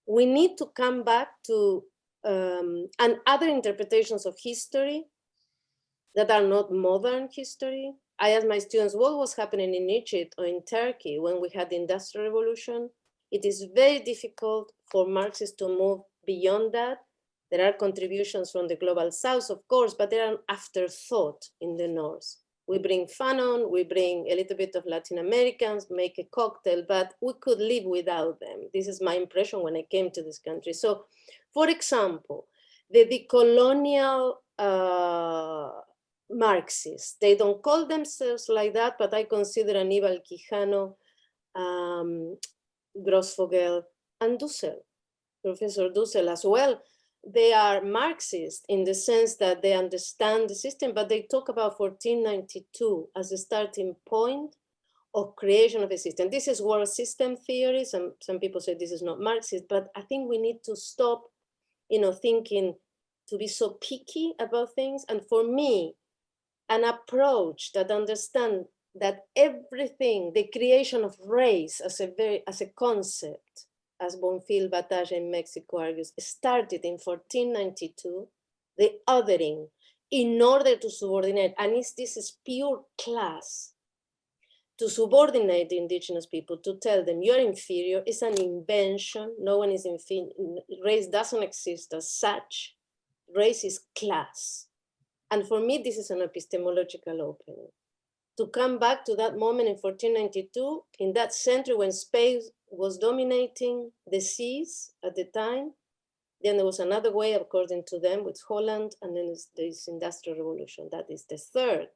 We need to come back to and other interpretations of history that are not modern history. I ask my students what was happening in Egypt or in Turkey when we had the Industrial Revolution. It is very difficult for Marxists to move beyond that. There are contributions from the Global South, of course, but they are an afterthought in the North. We bring Fanon, we bring a little bit of Latin Americans, make a cocktail, but we could live without them. This is my impression when I came to this country. So, for example, the decolonial Marxists, they don't call themselves like that, but I consider Aníbal Quijano, Grossfogel, and Dussel, Professor Dussel as well. They are Marxist in the sense that they understand the system, but they talk about 1492 as a starting point of creation of a system. This is world system theory. Some people say this is not Marxist, but I think we need to stop, thinking to be so picky about things. And for me, an approach that understands that everything, the creation of race as a concept, as Bonfil Batalla in Mexico argues, started in 1492, the othering, in order to subordinate, and this is pure class, to subordinate the indigenous people, to tell them you're inferior, is an invention, no one is inferior, race doesn't exist as such, race is class. And for me, this is an epistemological opening. To come back to that moment in 1492, in that century when Spain was dominating the seas at the time, then there was another way, according to them, with Holland, and then there's Industrial Revolution. That is the third.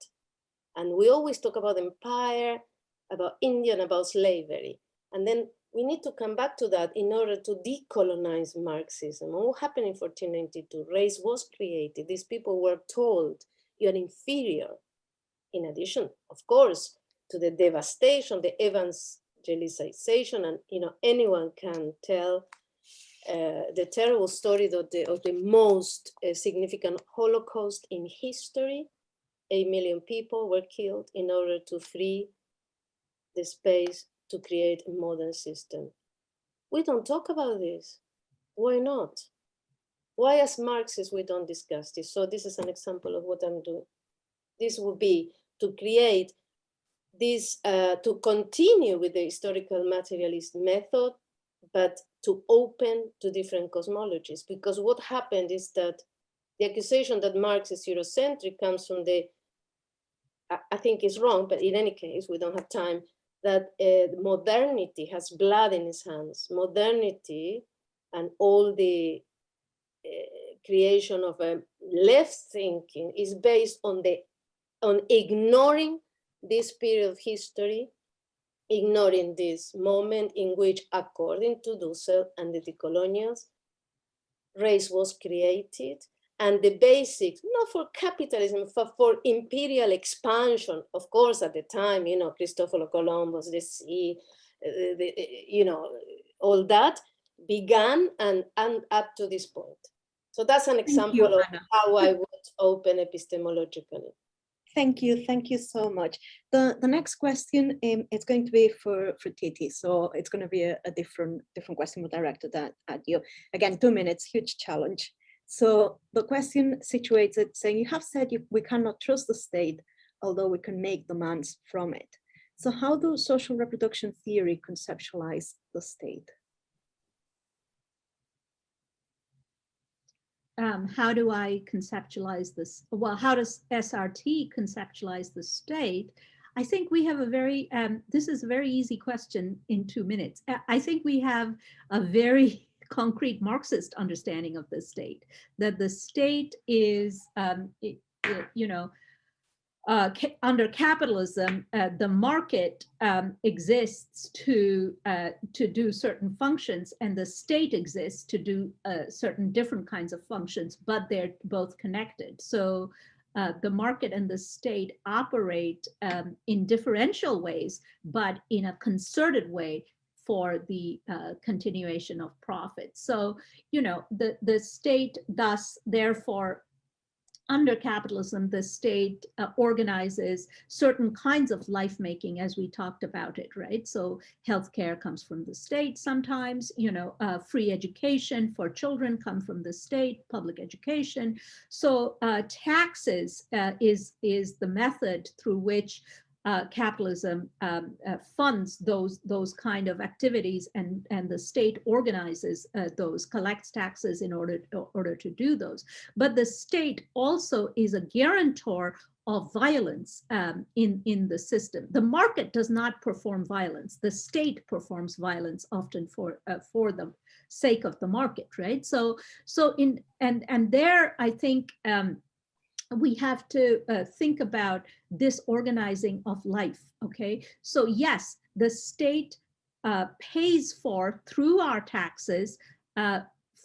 And we always talk about empire, about India, and about slavery. And then we need to come back to that in order to decolonize Marxism. And what happened in 1492? Race was created. These people were told, you're inferior. In addition, of course, to the devastation, the evangelization, and anyone can tell the terrible story of the most significant Holocaust in history. 8 million people were killed in order to free the space to create a modern system. We don't talk about this. Why not? Why, as Marxists, we don't discuss this? So this is an example of what I'm doing. This would be to create this, to continue with the historical materialist method, but to open to different cosmologies. Because what happened is that the accusation that Marx is Eurocentric comes from I think it's wrong, but in any case, we don't have time, that modernity has blood in its hands. Modernity and all the creation of a left thinking is based on ignoring this period of history, ignoring this moment in which, according to Dussel and the decolonials, race was created, and the basics, not for capitalism, but for imperial expansion. Of course, at the time, Cristoforo Columbus, the sea, all that began and up to this point. So that's an example of how I would open epistemologically. Thank you so much. The next question is going to be for TITHI, so it's going to be a different question directed at you. Again, 2 minutes, huge challenge. So the question situates it saying, you have said we cannot trust the state, although we can make demands from it. So how do social reproduction theory conceptualize the state? How do I conceptualize this? Well, how does SRT conceptualize the state? I think we have this is a very easy question in 2 minutes. I think we have a very concrete Marxist understanding of the state, that the state is, under capitalism, the market exists to do certain functions, and the state exists to do certain different kinds of functions, but they're both connected. So the market and the state operate in differential ways, but in a concerted way for the continuation of profit. So, you know, the state thus, therefore, under capitalism, the state organizes certain kinds of life making, as we talked about it, right? So healthcare comes from the state sometimes, you know, free education for children come from the state, public education. So taxes is the method through which capitalism funds those kind of activities, and the state organizes those, collects taxes in order to do those. But the state also is a guarantor of violence in the system. The market does not perform violence. The state performs violence often for the sake of the market, right? So there, I think we have to think about this organizing of life, okay? So yes, the state pays for, through our taxes,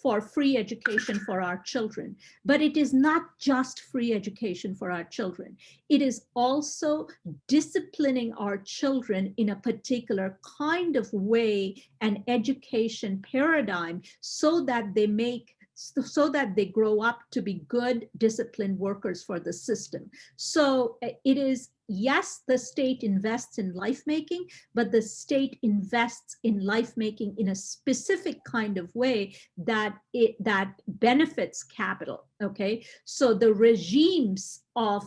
for free education for our children. But it is not just free education for our children. It is also disciplining our children in a particular kind of way, an education paradigm, so that they grow up to be good, disciplined workers for the system. So it is, yes, the state invests in life making, but the state invests in life making in a specific kind of way that benefits capital, okay? So the regimes of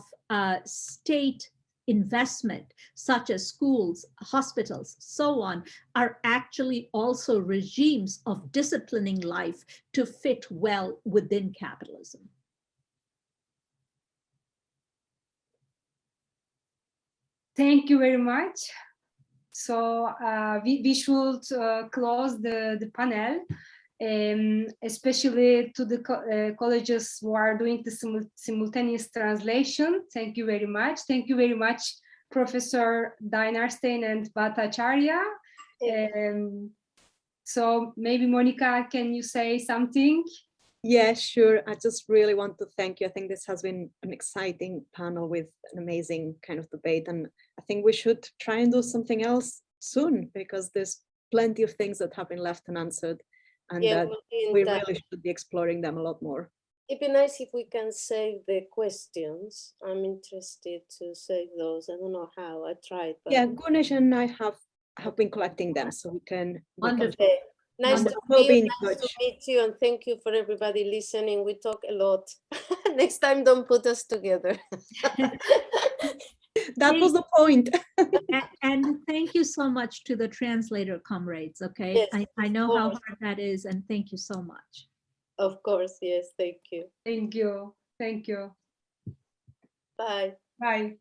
state investment, such as schools, hospitals, so on, are actually also regimes of disciplining life to fit well within capitalism. Thank you very much. So we should close the panel, especially to the colleges who are doing the simultaneous translation. Thank you very much. Thank you very much, Professor Dinerstein and BHATTACHARYA. So maybe Monica, can you say something? Yeah, sure. I just really want to thank you. I think this has been an exciting panel with an amazing kind of debate. And I think we should try and do something else soon, because there's plenty of things that have been left unanswered, and Yeah, that we really should be exploring them a lot more. It'd be nice if we can save the questions. I'm interested to save those. I don't know how. I tried. But... Yeah, Gunesh and I have been collecting them, so we can. Okay. Nice to meet you, and thank you for everybody listening. We talk a lot. Next time, don't put us together. That was the point. And thank you so much to the translator comrades, okay? Yes, I know how hard that is, and thank you so much. Of course, yes, thank you. Thank you. Thank you. Bye. Bye.